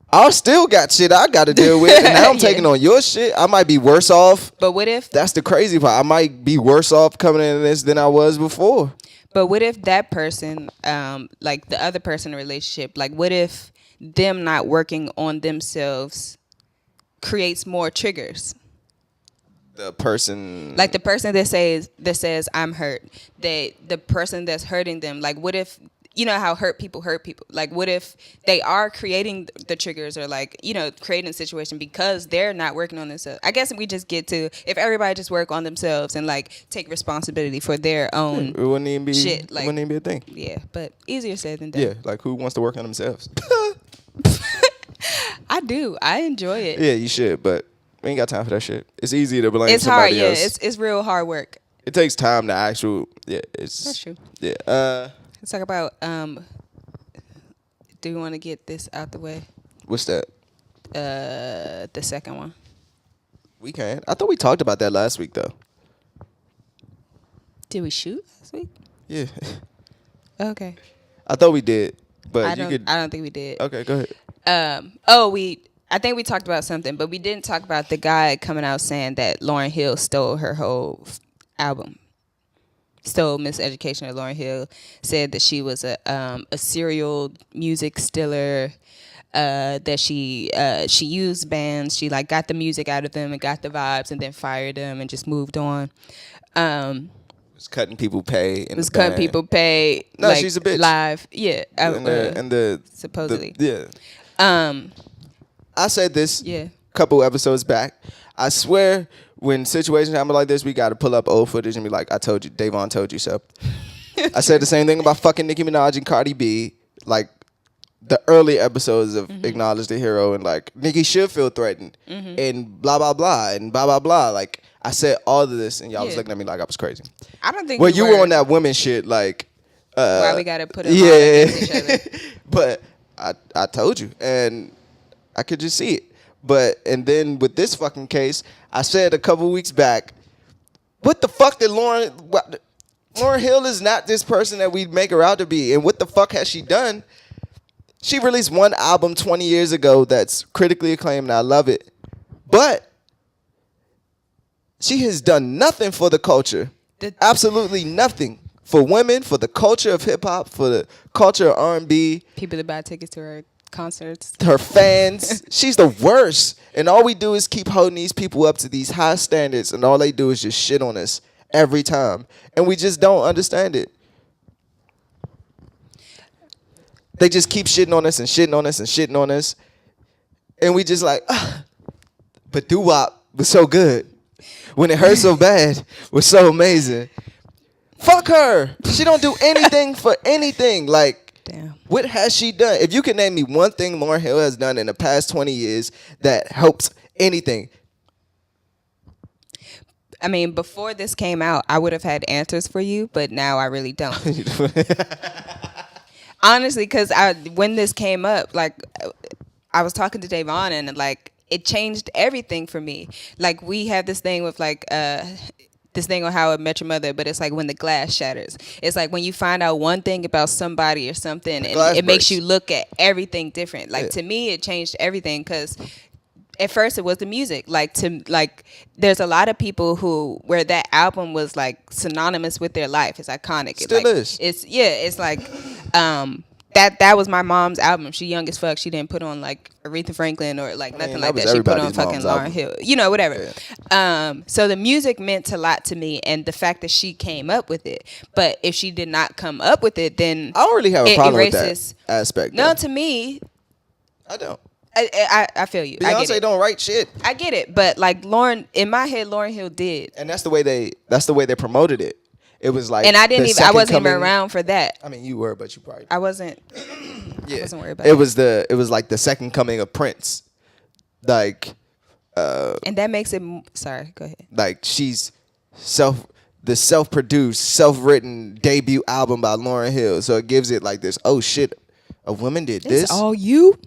I still got shit I got to deal with, and now I'm taking on your shit. I might be worse off. But what if... That's the crazy part. I might be worse off coming into this than I was before. But what if that person, like the other person in a relationship, like what if them not working on themselves creates more triggers? The person... Like the person that says I'm hurt. The person that's hurting them, like what if... You know how hurt people. Like, what if they are creating the triggers, or like, creating a situation because they're not working on themselves? I guess we just get to, if everybody just work on themselves and like take responsibility for their own it wouldn't even be shit. Like, it wouldn't even be a thing. Yeah, but easier said than done. Yeah, like who wants to work on themselves? I do. I enjoy it. Yeah, you should, but we ain't got time for that shit. It's easy to blame somebody else. It's hard. Yeah, it's real hard work. It takes time to actual. Yeah, it's. That's true. Yeah. Let's talk about, do you want to get this out the way? What's that? The second one. We can. I thought we talked about that last week, though. Did we shoot last week? Yeah. Okay. I thought we did, but I don't think we did. Okay, go ahead. I think we talked about something, but we didn't talk about the guy coming out saying that Lauryn Hill stole her whole album. Stole Miseducation of Lauryn Hill, said that she was a serial music stealer, that she used bands, she like got the music out of them and got the vibes and then fired them and just moved on. Was cutting people pay. Cutting people pay. No, like, she's a bitch. Live, yeah. And the supposedly. I said this a couple episodes back. I swear, when situations happen like this, we got to pull up old footage and be like, I told you, Davon told you so. I said the same thing about fucking Nicki Minaj and Cardi B. Like, the early episodes of Acknowledge the Hero, and like, Nicki should feel threatened, and blah, blah, blah, and blah, blah, blah. Like, I said all of this, and y'all was looking at me like I was crazy. I don't think well, you were on that women shit, like... why we got to put it all against each other. But I told you, and I could just see it. And then with this fucking case, I said a couple weeks back, what the fuck did Lauryn Hill is not this person that we make her out to be. And what the fuck has she done? She released one album 20 years ago that's critically acclaimed, and I love it. But she has done nothing for the culture. Absolutely nothing. For women, for the culture of hip-hop, for the culture of R&B. People that buy tickets to her concerts. Her fans. She's the worst. And all we do is keep holding these people up to these high standards, and all they do is just shit on us every time. And we just don't understand it. They just keep shitting on us and shitting on us and shitting on us. And we just like, but doo-wop was so good. When it hurt so bad, was so amazing. Fuck her. She don't do anything for anything. Like, Damn. What has she done? If you can name me one thing Lauryn Hill has done in the past 20 years that helps anything. I mean, before this came out, I would have had answers for you, but now I really don't. Honestly, because when this came up, like, I was talking to Davon, and like, it changed everything for me. Like, we have this thing with like this thing on How I Met Your Mother, but it's like when the glass shatters. It's like when you find out one thing about somebody or something, and it makes you look at everything different. Like, to me, it changed everything, because at first it was the music. There's a lot of people where that album was like synonymous with their life. It's iconic. Still is. It's like that was my mom's album. She young as fuck. She didn't put on like Aretha Franklin or like nothing like that. She put on fucking Lauryn Hill. Whatever. Yeah. So the music meant a lot to me, and the fact that she came up with it. But if she did not come up with it, then I don't really have a problem with that aspect. No, to me, I don't. I feel you. Beyonce don't write shit. I get it, but like in my head, Lauryn Hill did, and that's the way they promoted it. It was like, and I wasn't even around for that. I mean, you were, but you probably I wasn't. Yeah, I wasn't worried about it. It was like the second coming of Prince, like. And that makes it. Sorry, go ahead. Like, she's the self-produced, self-written debut album by Lauryn Hill, so it gives it like this. Oh shit, a woman did this. It's all you.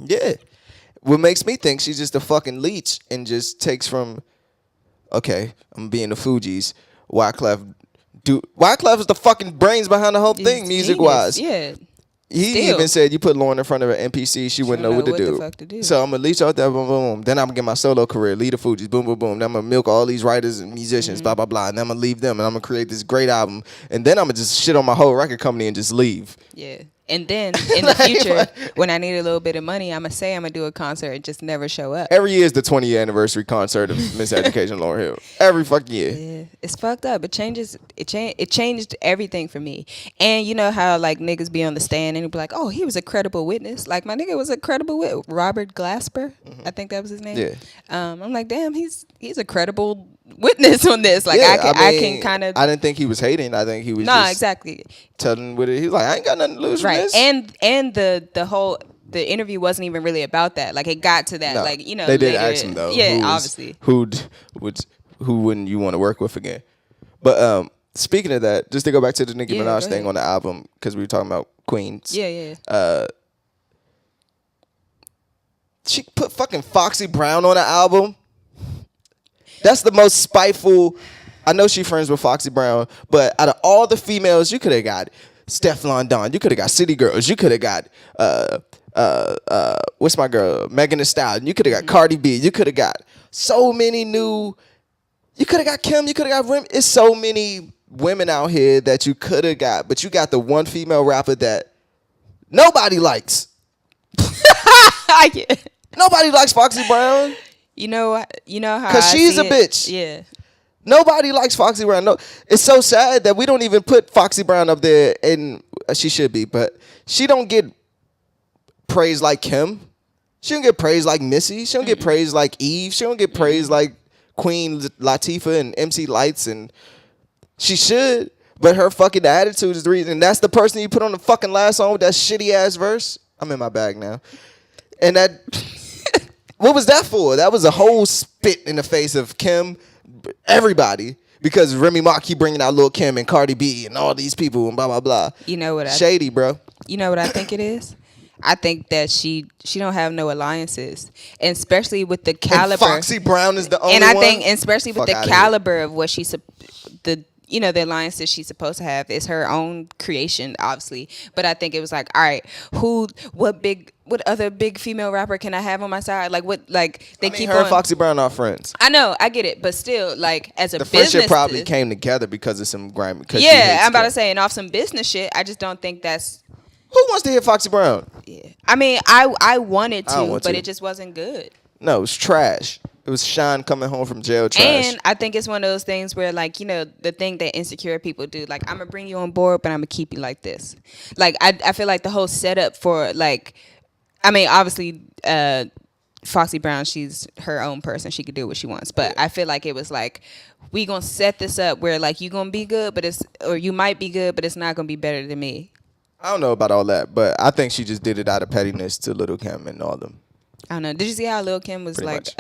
Yeah. What makes me think she's just a fucking leech and just takes from, okay, I'm being the Fugees. Wyclef is the fucking brains behind the whole thing, music-wise. Yeah. He even said you put Lauryn in front of an NPC, she wouldn't know what to do. The fuck to do. So I'm going to leech out there, boom, boom, boom. Then I'm going to get my solo career, lead the Fugees, boom, boom, boom. Then I'm going to milk all these writers and musicians, blah, blah, blah. And then I'm going to leave them, and I'm going to create this great album. And then I'm going to just shit on my whole record company and just leave. Yeah. And then in the future, when I need a little bit of money, I'm going to say I'm going to do a concert and just never show up. Every year is the 20th anniversary concert of Miss Education Lauryn Hill. Every fucking year. Yeah. It's fucked up. It changed everything for me. And you know how like niggas be on the stand and be like, oh, he was a credible witness. Like my nigga was a credible witness. Robert Glasper, I think that was his name. Yeah. I'm like, damn, he's a credible witness on this. Like I can kind of. I didn't think he was hating. I think he was exactly telling with it. He's like, I ain't got nothing to lose from this. And the interview wasn't even really about that. Like it got to that. No, like you know they did ask him though. Yeah, obviously. Who wouldn't you want to work with again? But speaking of that, just to go back to the Nicki Minaj thing on the album, because we were talking about Queens. Yeah. She put fucking Foxy Brown on the album. That's the most spiteful. I know she friends with Foxy Brown, but out of all the females, you could have got Stefflon Don. You could have got City Girls. You could have got what's my girl, Megan Thee Stallion. You could have got Cardi B. You could have got so many new. You could have got Kim. You could have got Rim. It's so many women out here that you could have got, but you got the one female rapper that nobody likes. Nobody likes Foxy Brown. You know how because she's a bitch. Yeah. Nobody likes Foxy Brown. No, it's so sad that we don't even put Foxy Brown up there, and she should be, but she don't get praised like Kim. She don't get praised like Missy. She don't get praised like Eve. She don't get praised like Queen Latifah and MC Lights, and she should, but her fucking attitude is the reason. And that's the person you put on the fucking last song with that shitty ass verse. I'm in my bag now. And that, what was that for? That was a whole spit in the face of Kim, everybody, because Remy Ma keep bringing out Lil' Kim and Cardi B and all these people and blah, blah, blah. You know what? Shady, bro. You know what I think it is? I think that she don't have no alliances, and especially with the caliber. And Foxy Brown is the only one. And I think, especially with the caliber of what the alliances she's supposed to have is her own creation, obviously. But I think it was like, all right, what other big female rapper can I have on my side? Like keep her and Foxy Brown are friends. I know, I get it, but still, like as a the business, friendship probably came together because of some grime. Yeah, I'm about to say, and off some business shit. I just don't think that's. Who wants to hear Foxy Brown? Yeah, I mean, I wanted to, but it just wasn't good. No, it was trash. It was Sean coming home from jail trash. And I think it's one of those things where, like, you know, the thing that insecure people do, like, I'm going to bring you on board, but I'm going to keep you like this. Like, I feel like the whole setup for, like, I mean, obviously, Foxy Brown, she's her own person. She could do what she wants. But I feel like it was like, we going to set this up where, like, you going to be good, or you might be good, but it's not going to be better than me. I don't know about all that, but I think she just did it out of pettiness to Lil' Kim and all them. I don't know. Did you see how Lil' Kim was Pretty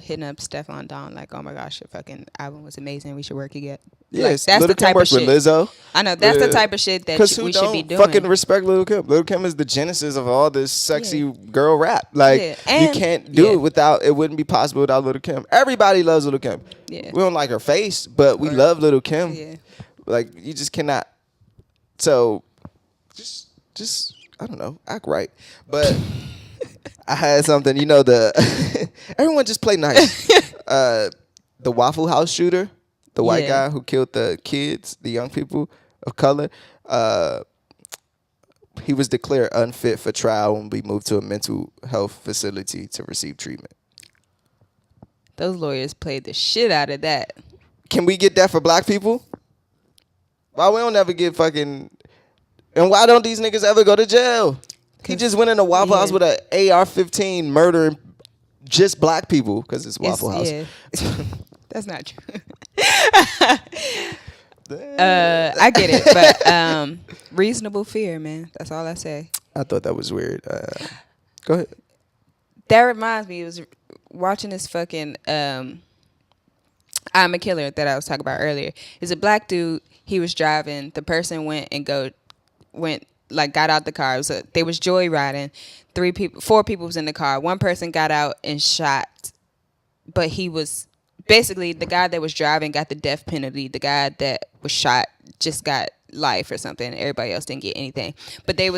hitting up Stefan Don like, oh my gosh, your fucking album was amazing. We should work again. Yes, that's Lil' the Kim type works of with shit. Lizzo. I know that's the type of shit that we should be doing. Fucking respect Lil' Kim. Lil' Kim is the genesis of all this sexy girl rap. Like you can't do it without. It wouldn't be possible without Lil' Kim. Everybody loves Lil' Kim. Yeah. We don't like her face, but we love Lil' Kim. Yeah. Like you just cannot. So, just I don't know, act right. But I had something. You know everyone just play nice. The Waffle House shooter. The white guy who killed the kids, the young people of color, he was declared unfit for trial and be moved to a mental health facility to receive treatment. Those lawyers played the shit out of that. Can we get that for black people? Why we don't ever get fucking... And why don't these niggas ever go to jail? He just went in a Waffle House with an AR-15 murdering just black people because it's Waffle House. Yeah. That's not true. I get it, but reasonable fear, man. That's all I say. I thought that was weird. Go ahead. That reminds me, it was watching this fucking I'm a Killer that I was talking about earlier. It's a black dude. He was driving. The person got out the car. They was joyriding. 4 people was in the car. One person got out and shot, but he was basically the guy that was driving got the death penalty. The guy that was shot just got life or something. Everybody else didn't get anything. But they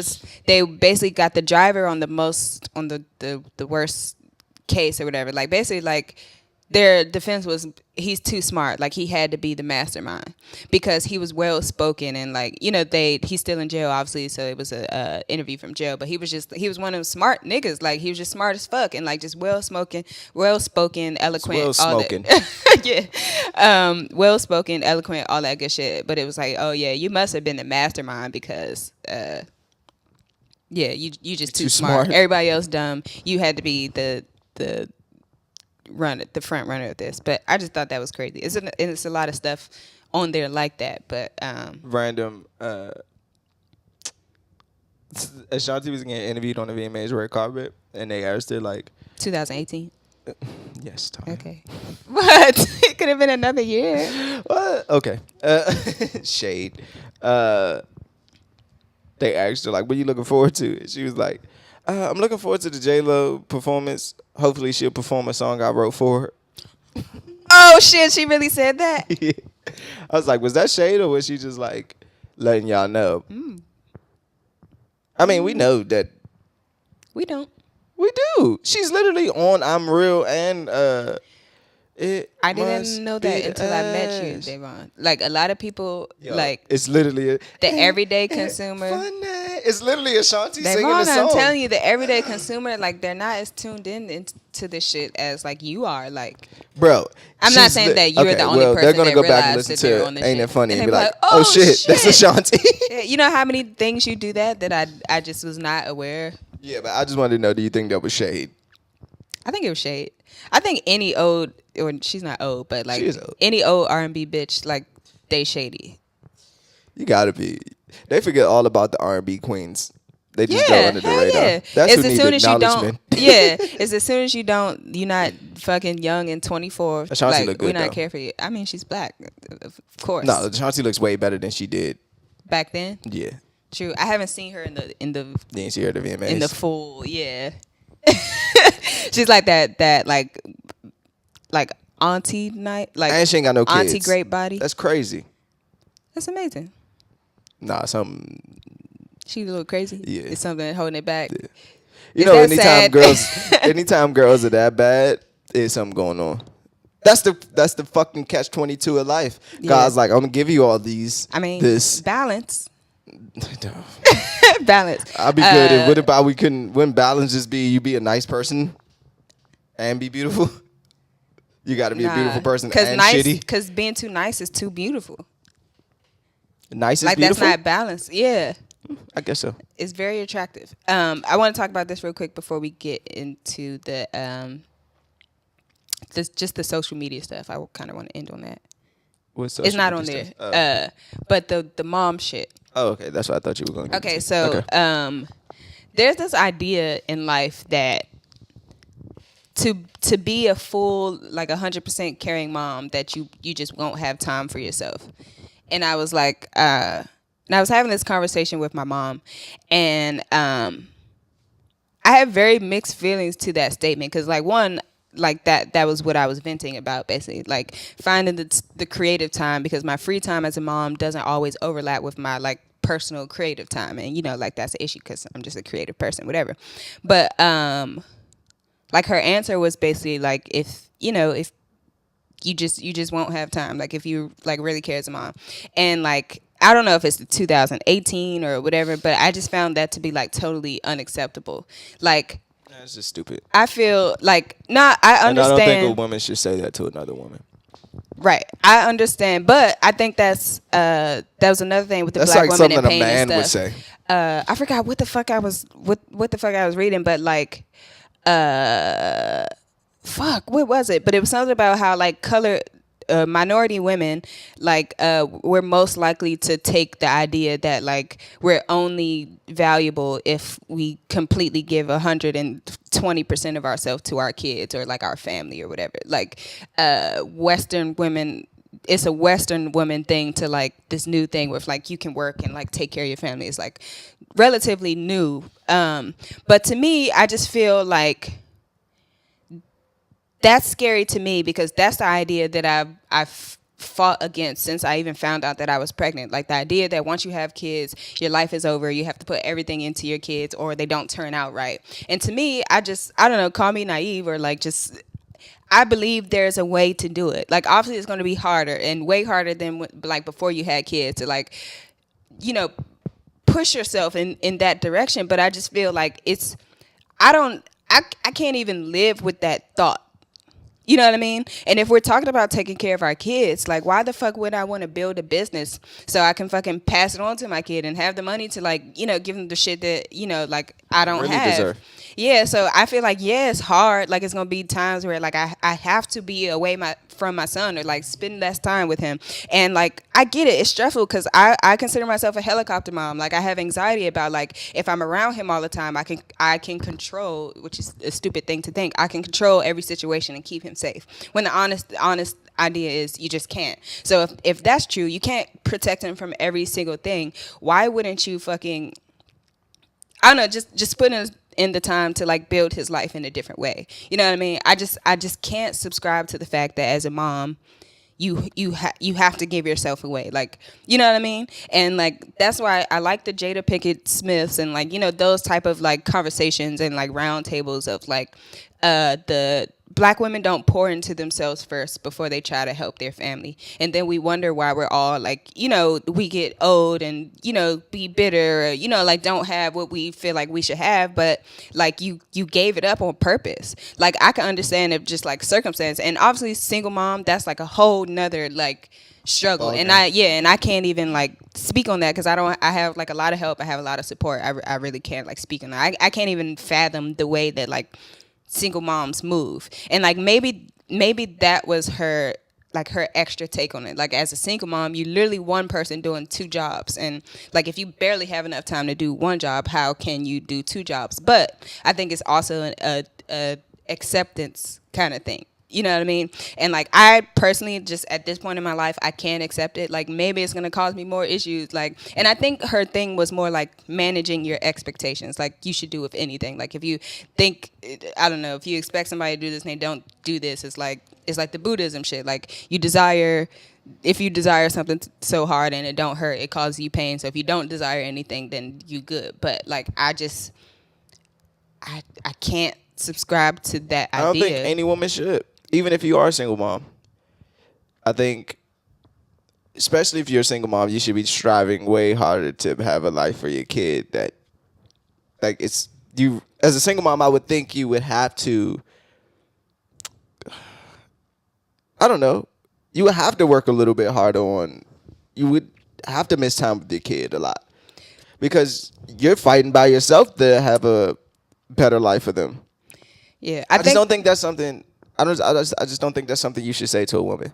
basically got the driver on the worst case or whatever. Like basically like their defense was he's too smart. Like he had to be the mastermind because he was well spoken and like, you know, he's still in jail obviously, so it was a interview from jail, but he was one of them smart niggas. Like he was just smart as fuck and like just well spoken, eloquent, well spoken. Yeah. Well spoken, eloquent, all that good shit. But it was like, oh yeah, you must have been the mastermind because you just too smart. Everybody else dumb. You had to be the front runner of this. But I just thought that was crazy. It's a lot of stuff on there like that. But random. Ashanti was getting interviewed on the VMAs red carpet, and they asked her like 2018. Yes, Tom. Okay. What? It could have been another year. What? Okay. Shade. They asked her like, "What are you looking forward to?" And she was like, "I'm looking forward to the J-Lo performance. Hopefully, she'll perform a song I wrote for her." Oh shit! She really said that. Yeah. I was like, was that shade or was she just like letting y'all know? I mean, we know that. We don't. We do. She's literally on I'm Real and I didn't know that until I met you, Davon. Like a lot of people, like it's literally the everyday consumer. It's literally Ashanti singing the song. I'm telling you, the everyday consumer, like they're not as tuned into this shit as like you are. Like, bro, I'm not saying that you're the only person they're gonna that go back and realized listen that to on this Ain't shit. It Funny and be they like, oh shit, that's Ashanti. You know how many things you do that I just was not aware. Yeah, but I just wanted to know, do you think that was shade? I think it was shade. I think any old, or she's not old, but like any old R&B bitch, like they shady. You gotta be. They forget all about the R&B queens. They just go under the radar. Yeah. That's it's who as need soon as acknowledgement. you don't. Yeah, it's as soon as you don't. You're not fucking young and 24. Ashanti like look good, we not though. care for you. I mean, she's black, of course. No, Ashanti looks way better than she did back then. Yeah. True. I haven't seen her in the You didn't see her at the VMAs? in the full. Yeah. She's like that like auntie night, like, and she ain't got no kids. Auntie great body. That's crazy. That's amazing. Nah, something. She's a little crazy. Yeah. It's something holding it back. Yeah. You know, anytime girls are that bad, there's something going on. That's the fucking catch-22 of life. Yeah. God's like, I'm gonna give you all these. I mean, this balance. Balance. I'll be good. What about wouldn't balance just be you be a nice person and be beautiful? You got to be a beautiful person and shitty. Because being too nice is too beautiful. Nice is like beautiful? that's not balanced. Yeah. I guess so. It's very attractive. I want to talk about this real quick before we get into the just the social media stuff. I kind of want to end on that. What's it's not on there. But the mom shit. Oh, okay. That's what I thought you were going to. Okay, so there's this idea in life that to be a full, like 100% caring mom, that you just won't have time for yourself. And I was like, and I was having this conversation with my mom, and I have very mixed feelings to that statement, because like, one, like that was what I was venting about, basically, like finding the creative time, because my free time as a mom doesn't always overlap with my like personal creative time, and like that's an issue because I'm just a creative person, whatever. But like her answer was basically like, if you just won't have time, like if you like really care as a mom. And like, I don't know if it's the 2018 or whatever, but I just found that to be like totally unacceptable. Like, that's just stupid. I feel like, I understand. And I don't think a woman should say that to another woman. Right, I understand, but I think that was another thing with the that's black like woman and something pain a man and would stuff. say. I forgot what the fuck I was reading, but like, fuck, what was it? But it was something about how like minority women, like we're most likely to take the idea that like we're only valuable if we completely give 120% of ourselves to our kids or like our family or whatever. Like Western women, it's a Western woman thing to like this new thing with like you can work and like take care of your family. It's like relatively new. But to me, I just feel like that's scary to me, because that's the idea that I've fought against since I even found out that I was pregnant. Like the idea that once you have kids, your life is over. You have to put everything into your kids or they don't turn out right. And to me, I don't know, call me naive or like just, I believe there's a way to do it. Like obviously it's going to be harder and way harder than like before you had kids to like, push yourself in that direction. But I just feel like I can't even live with that thought. You know what I mean? And if we're talking about taking care of our kids, like why the fuck would I want to build a business so I can fucking pass it on to my kid and have the money to like, give them the shit that, like I don't really have. Deserve. Yeah, so I feel like, yeah, it's hard. Like it's going to be times where like I have to be away from my son or like spend less time with him. And like I get it. It's stressful because I consider myself a helicopter mom. Like I have anxiety about like if I'm around him all the time, I can control, which is a stupid thing to think. I can control every situation and keep him safe. When the honest idea is you just can't. So if that's true, you can't protect him from every single thing. Why wouldn't you fucking, I don't know, just put in the time to like build his life in a different way. You know what I mean? I just can't subscribe to the fact that as a mom, you have to give yourself away. Like, you know what I mean? And like that's why I like the Jada Pinkett Smiths and like, those type of like conversations and like round tables of like the black women don't pour into themselves first before they try to help their family. And then we wonder why we're all like, we get old and, be bitter, or, like don't have what we feel like we should have. But like you gave it up on purpose. Like I can understand if just like circumstance, and obviously single mom, that's like a whole nother like struggle. Okay. And I can't even like speak on that because I have like a lot of help. I have a lot of support. I really can't like speak on that. I can't even fathom the way that like single moms move. And like maybe that was her extra take on it. Like as a single mom, you literally one person doing two jobs, and like if you barely have enough time to do one job, how can you do two jobs? But I think it's also a acceptance kind of thing. You know what I mean? And like I personally just at this point in my life, I can't accept it. Like maybe it's gonna cause me more issues. Like, and I think her thing was more like managing your expectations. Like you should do with anything. Like if you think, I don't know, if you expect somebody to do this and they don't do this, it's like the Buddhism shit. Like if you desire something so hard and it don't hurt, it causes you pain. So if you don't desire anything, then you good. But like I can't subscribe to that idea. I don't think any woman should. Even if you are a single mom, I think, especially if you're a single mom, you should be striving way harder to have a life for your kid. That, like, it's you as a single mom, I would think you would have to. I don't know. You would have to work a little bit harder on. You would have to miss time with your kid a lot because you're fighting by yourself to have a better life for them. Yeah, I just don't think that's something. I just don't think that's something you should say to a woman.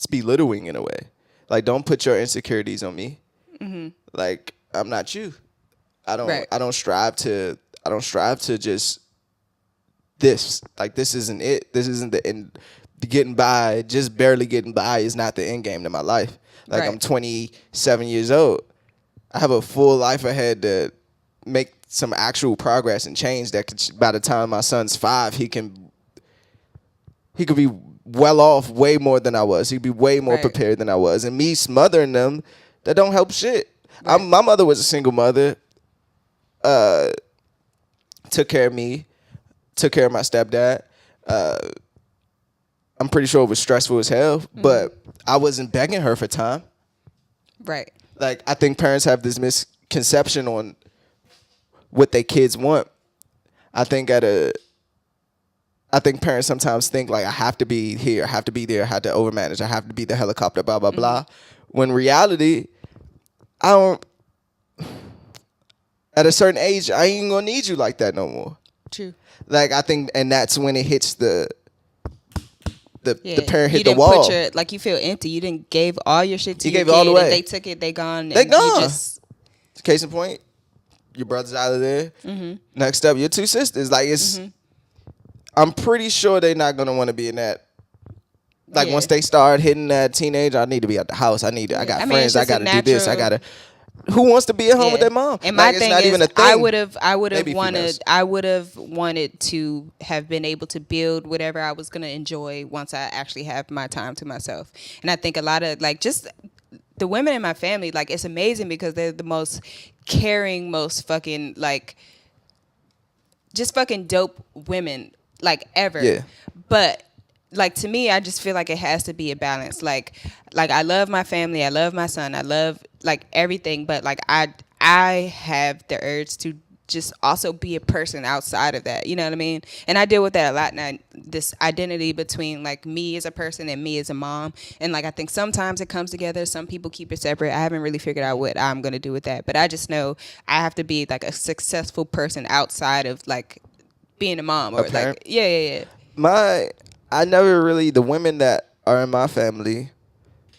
it's belittling in a way. Like, don't put your insecurities on me. Like, I'm not you. I don't strive to just this. Like, this isn't it. This isn't the end. Getting by, just barely getting by is not the end game to my life. Like, I'm 27 years old. I have a full life ahead to make some actual progress and change that could, by the time my son's 5, he could be well off way more than I was. He'd be way more prepared than I was. And me smothering them, that don't help shit. My mother was a single mother. Took care of me. Took care of my stepdad. I'm pretty sure it was stressful as hell, but I wasn't begging her for time. Right. Like, I think parents have this misconception on what their kids want. I think parents sometimes think, like, I have to be here, I have to be there, I have to overmanage, I have to be the helicopter, blah, blah, blah. When in reality, at a certain age, I ain't gonna need you like that no more. True. Like, I think, and that's when it hits the parent hit you the didn't wall. Like, you feel empty. You didn't gave all your shit to You your gave it all kid, away. and they took it, they gone. They and gone. You just, Case in point, your brother's out of there. Next up, your 2 sisters. Like, it's, I'm pretty sure they're not gonna want to be in that. Like, once they start hitting that teenage, I need to be at the house. I got friends. I gotta do this. Who wants to be at home with their mom? And my thing is, even a thing. I would have Maybe wanted, females. to have been able to build whatever I was gonna enjoy once I actually have my time to myself. And I think a lot of, like, just the women in my family, like, it's amazing because they're the most caring, most fucking, like, just fucking dope women, like, ever. Yeah. But, like, to me, I just feel like it has to be a balance. Like I love my family, I love my son, I love, like, everything, but, like, I have the urge to just also be a person outside of that. You know what I mean? And I deal with that a lot now, this identity between, like, me as a person and me as a mom. And, like, I think sometimes it comes together. Some people keep it separate. I haven't really figured out what I'm going to do with that. But I just know I have to be, like, a successful person outside of, like, being a mom. Or, like, yeah. I never really, the women that are in my family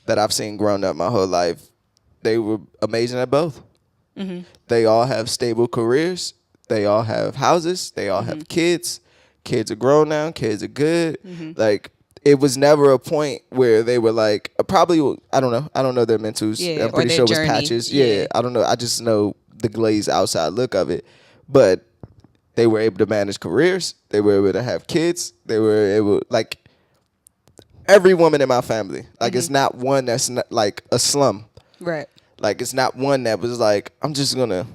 that I've seen growing up my whole life, they were amazing at both. They all have stable careers. They all have houses. They all have kids. Kids are grown now. Kids are good. Like, it was never a point where they were like, probably, I don't know their mentals. Yeah, I'm pretty sure it was patches. Yeah, I don't know. I just know the glazed outside look of it. But they were able to manage careers. They were able to have kids. They were able, like, every woman in my family. Like, it's not one that's not, like, a slum. Right. Like, it's not one that was like, I'm just going to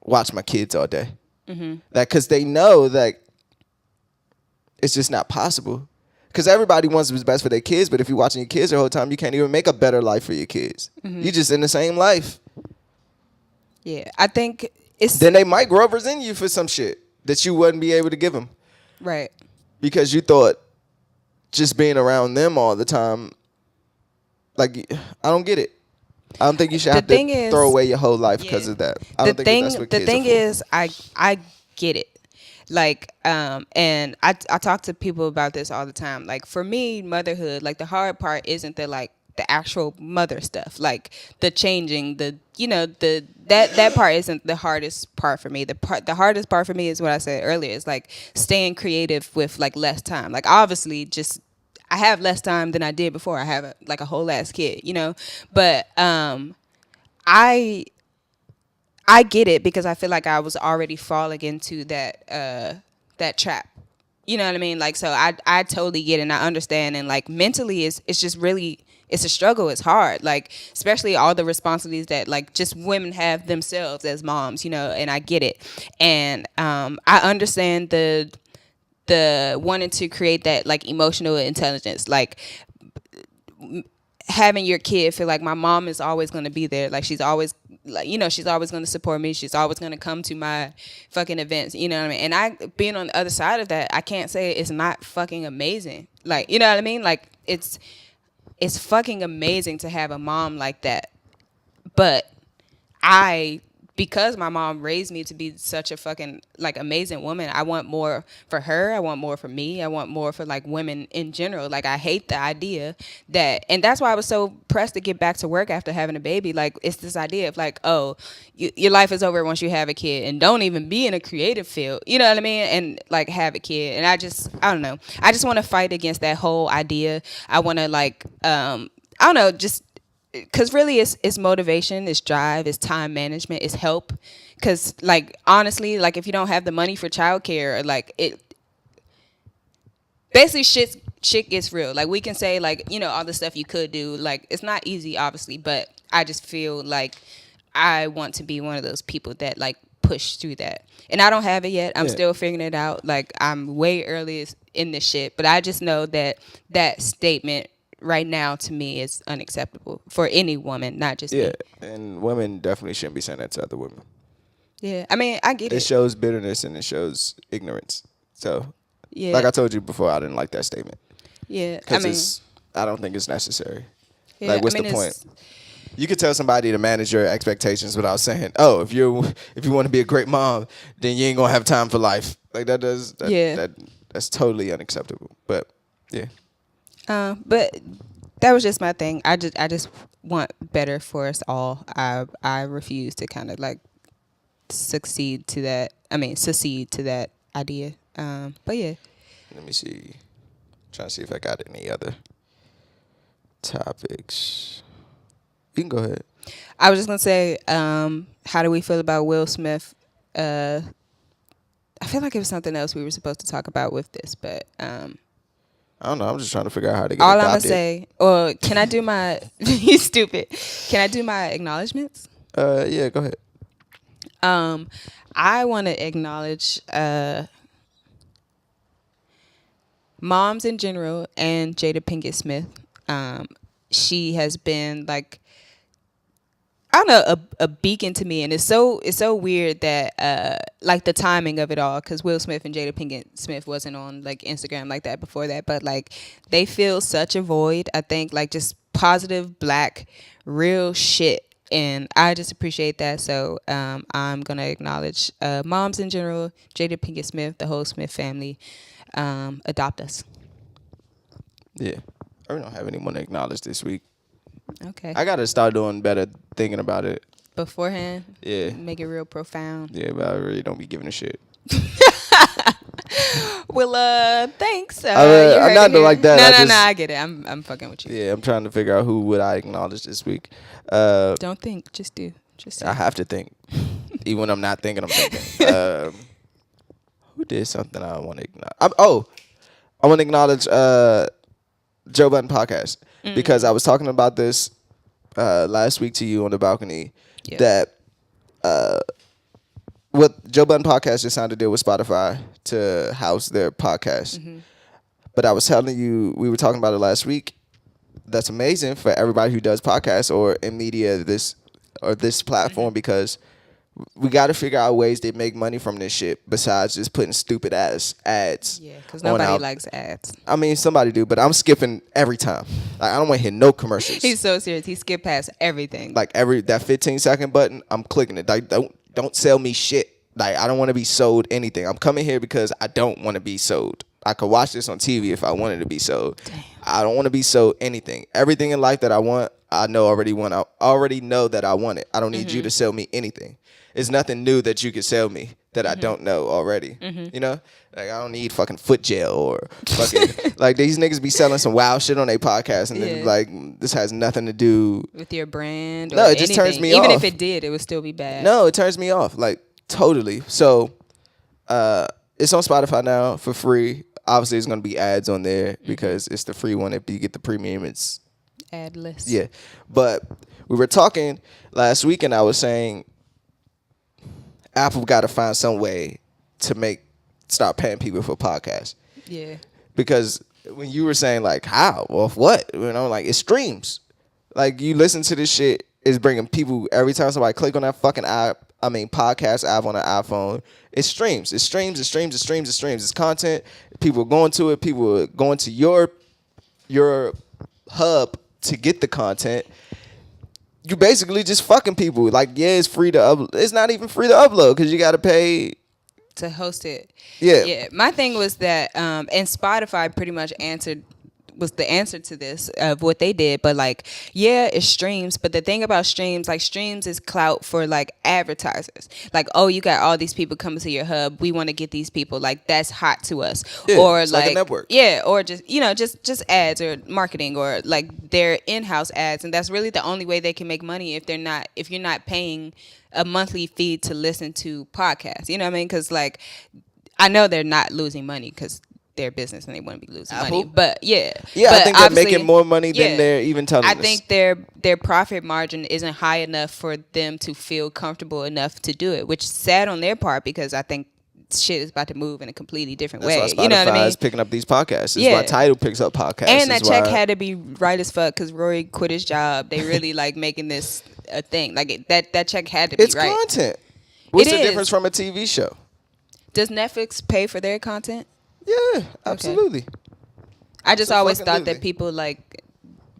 watch my kids all day. Like, because they know that it's just not possible. Because everybody wants what's best for their kids, but if you're watching your kids the whole time, you can't even make a better life for your kids. You're just in the same life. Yeah, I think it's... Then they might grow up resenting you for some shit that you wouldn't be able to give them. Right. Because you thought just being around them all the time, like, I don't get it. I don't think you should have to throw away your whole life because of that. I don't think that's what kids are for. The thing is, I get it. Like, and I talk to people about this all the time. Like, for me, motherhood, like, the hard part isn't the actual mother stuff. Like, the changing, that part isn't the hardest part for me. The hardest part for me is what I said earlier. It's like staying creative with, like, less time. Like, obviously, just I have less time than I did before. I have a whole ass kid, But I get it because I feel like I was already falling into that trap. You know what I mean? Like, so I totally get it and I understand. And, like, mentally it's just really, it's a struggle. It's hard. Like, especially all the responsibilities that, like, just women have themselves as moms, and I get it. And I understand the wanting to create that, like, emotional intelligence, like having your kid feel like my mom is always going to be there. Like, she's always, like, she's always going to support me. She's always going to come to my fucking events. You know what I mean? And being on the other side of that, I can't say it's not fucking amazing. Like, you know what I mean? Like, it's fucking amazing to have a mom like that. But I because my mom raised me to be such a fucking like amazing woman, I want more for her. I want more for me. I want more for like women in general. Like I hate the idea that, and that's why I was so pressed to get back to work after having a baby. Like it's this idea of like, oh, your life is over once you have a kid, and don't even be in a creative field. You know what I mean? And like have a kid, and I don't know. I just want to fight against that whole idea. I want to like, I don't know, just. Because really it's motivation, it's drive, it's time management, it's help. Because like honestly, like if you don't have the money for childcare, like it basically shit gets real. Like we can say like, you know, all the stuff you could do, like it's not easy obviously, but I just feel like I want to be one of those people that like push through that. And I don't have it yet. I'm still figuring it out. Like I'm way early in this shit, but I just know that statement right now to me is unacceptable for any woman, not just me. And women definitely shouldn't be saying that to other women. Yeah, I mean, I get it. It shows bitterness and it shows ignorance. So, yeah, like I told you before, I didn't like that statement. Yeah, because I don't think it's necessary. Yeah, like, what's the point? You could tell somebody to manage your expectations without saying, "Oh, if you want to be a great mom, then you ain't gonna have time for life." Like that's totally unacceptable. But yeah. But that was just my thing. I just want better for us all. I refuse to kind of like succeed to that idea. But yeah. Let me see. Trying to see if I got any other topics. You can go ahead. I was just gonna say, how do we feel about Will Smith? I feel like it was something else we were supposed to talk about with this, but I don't know. I'm just trying to figure out how to get all adopted. I'm gonna say, or can I do my? You stupid. Can I do my acknowledgements? Yeah, go ahead. I want to acknowledge moms in general and Jada Pinkett Smith. She has been like, I don't know, a beacon to me, and it's so weird that like the timing of it all, because Will Smith and Jada Pinkett Smith wasn't on like Instagram like that before that, but like they fill such a void. I think like just positive black real shit, and I just appreciate that. So I'm gonna acknowledge moms in general, Jada Pinkett Smith, the whole Smith family. Adopt us. Yeah, I don't have anyone to acknowledge this week. Okay. I gotta start doing better thinking about it beforehand. Yeah. Make it real profound. Yeah, but I really don't be giving a shit. Well, thanks. I'm not like that. No, I get it. I'm fucking with you. Yeah, I'm trying to figure out who would I acknowledge this week. Don't think, just do. Just I have to think. Even when I'm not thinking, I'm thinking. Who did something I want to acknowledge? I want to acknowledge Joe Budden podcast. Because I was talking about this last week to you on the balcony, that what Joe Budden podcast just signed a deal with Spotify to house their podcast. But I was telling you, we were talking about it last week. That's amazing for everybody who does podcasts or in media this platform, because we got to figure out ways to make money from this shit besides just putting stupid ass ads. Yeah, because nobody likes ads. I mean, somebody do, but I'm skipping every time. Like, I don't want to hear no commercials. He's so serious. He skipped past everything. Like that 15-second button, I'm clicking it. Like, don't sell me shit. Like, I don't want to be sold anything. I'm coming here because I don't want to be sold. I could watch this on TV if I wanted to be sold. Damn. I don't want to be sold anything. Everything in life that I want, I already know that I want it. I don't need you to sell me anything. It's nothing new that you could sell me that I don't know already. You know? Like, I don't need fucking foot gel or fucking... like, these niggas be selling some wild shit on their podcast, and then, like, this has nothing to do... with your brand or no, it just turns me off. Even if it did, it would still be bad. No, it turns me off. Like, totally. So, it's on Spotify now for free. Obviously, there's going to be ads on there because it's the free one. If you get the premium, it's... adless. Yeah. But we were talking last week, and I was saying... Apple got to find some way to start paying people for podcasts. Yeah. Because when you were saying, like, how? Well, what? You know, like, it streams. Like, you listen to this shit, it's bringing people, every time somebody click on that fucking podcast app on an iPhone, it streams. It streams. It's content. People are going to it. People are going to your hub to get the content. you basically just fucking people. Like, yeah, it's free to upload. It's not even free to upload because you got to pay to host it. Yeah. Yeah. My thing was that, and Spotify pretty much was the answer to this of what they did, but like, yeah, it's streams, but the thing about streams, like streams is clout for like advertisers. Like, oh, you got all these people coming to your hub, we want to get these people, like that's hot to us. Yeah, or it's like a network. Yeah, or just just ads or marketing or like their in-house ads, and that's really the only way they can make money if you're not paying a monthly fee to listen to podcasts. You know what I mean? Because like, I know they're not losing money because their business and they wouldn't be losing money. But yeah, but I think they're making more money than they're even telling us. I think their profit margin isn't high enough for them to feel comfortable enough to do it, which is sad on their part because I think shit is about to move in a completely different way. That's why you know what I mean? is picking up these podcasts. It's why Tidal picks up podcasts. And that check had to be right as fuck because Rory quit his job. They really like making this a thing. Like that check had to be right. It's content. What's the difference from a TV show? Does Netflix pay for their content? Yeah, absolutely. Okay. I just always thought that people like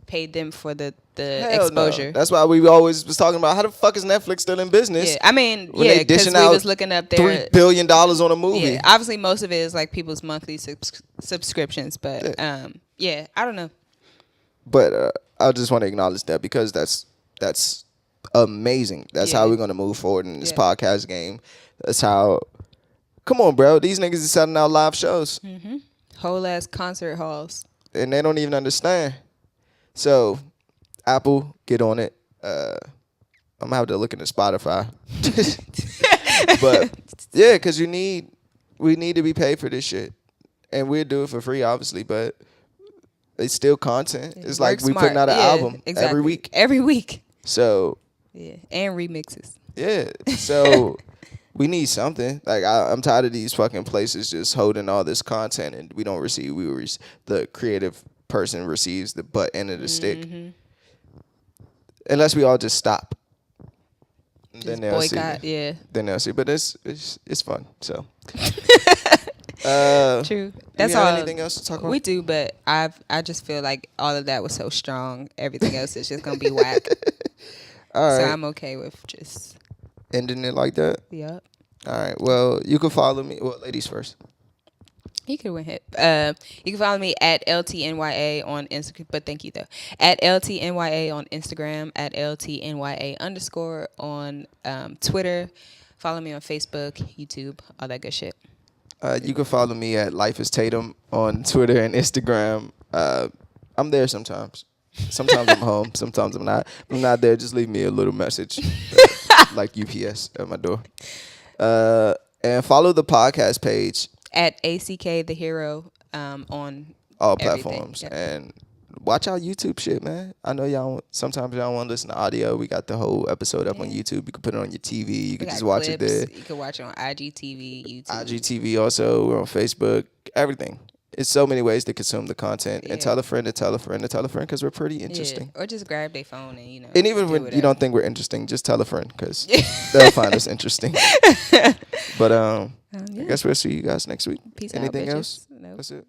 paid them for the exposure. No. That's why we always was talking about how the fuck is Netflix still in business? Yeah, I mean, yeah, because we was looking up their $3 billion on a movie. Yeah, obviously most of it is like people's monthly subscriptions, but yeah, I don't know. But I just want to acknowledge that because that's amazing. That's how we're gonna move forward in this podcast game. That's how. Come on, bro. These niggas is selling out live shows. Mm-hmm. Whole ass concert halls. And they don't even understand. So, Apple, get on it. I'm going to have to look into Spotify. But, yeah, because we need to be paid for this shit. And we'll do it for free, obviously, but it's still content. It's like we putting out an album every week. Every week. So. Yeah, and remixes. Yeah, so... We need something. Like I'm tired of these fucking places just holding all this content and we don't receive. The creative person receives the butt end of the stick. Unless we all just stop. Just then they'll boycott, see. Then they'll see. But it's fun. So. True. That's all. Anything else to talk about? We do, but I just feel like all of that was so strong. Everything else is just gonna be whack. All right. So I'm okay with just. Ending it like that? Yep. All right. Well, you can follow me. Well, ladies first. You can win hit. You can follow me at LTNYA on Instagram. But thank you though. At LTNYA on Instagram. At LTNYA_ on Twitter. Follow me on Facebook, YouTube, all that good shit. You can follow me at Life is Tatum on Twitter and Instagram. I'm there sometimes. Sometimes I'm home. Sometimes I'm not. If I'm not there, just leave me a little message. Like UPS at my door. And follow the podcast page at ACK the Hero on all platforms. Yep. And watch our YouTube shit, man. I know sometimes y'all want to listen to audio. We got the whole episode up on YouTube. You can put it on your TV. You can just watch it there. You can watch it on IGTV, YouTube. IGTV also. We're on Facebook. Everything. It's so many ways to consume the content. And tell a friend to tell a friend to tell a friend because we're pretty interesting. Or just grab their phone and, And even when you don't think we're interesting, just tell a friend because they'll find us interesting. But I guess we'll see you guys next week. Peace Anything out, else? Nope. That's it.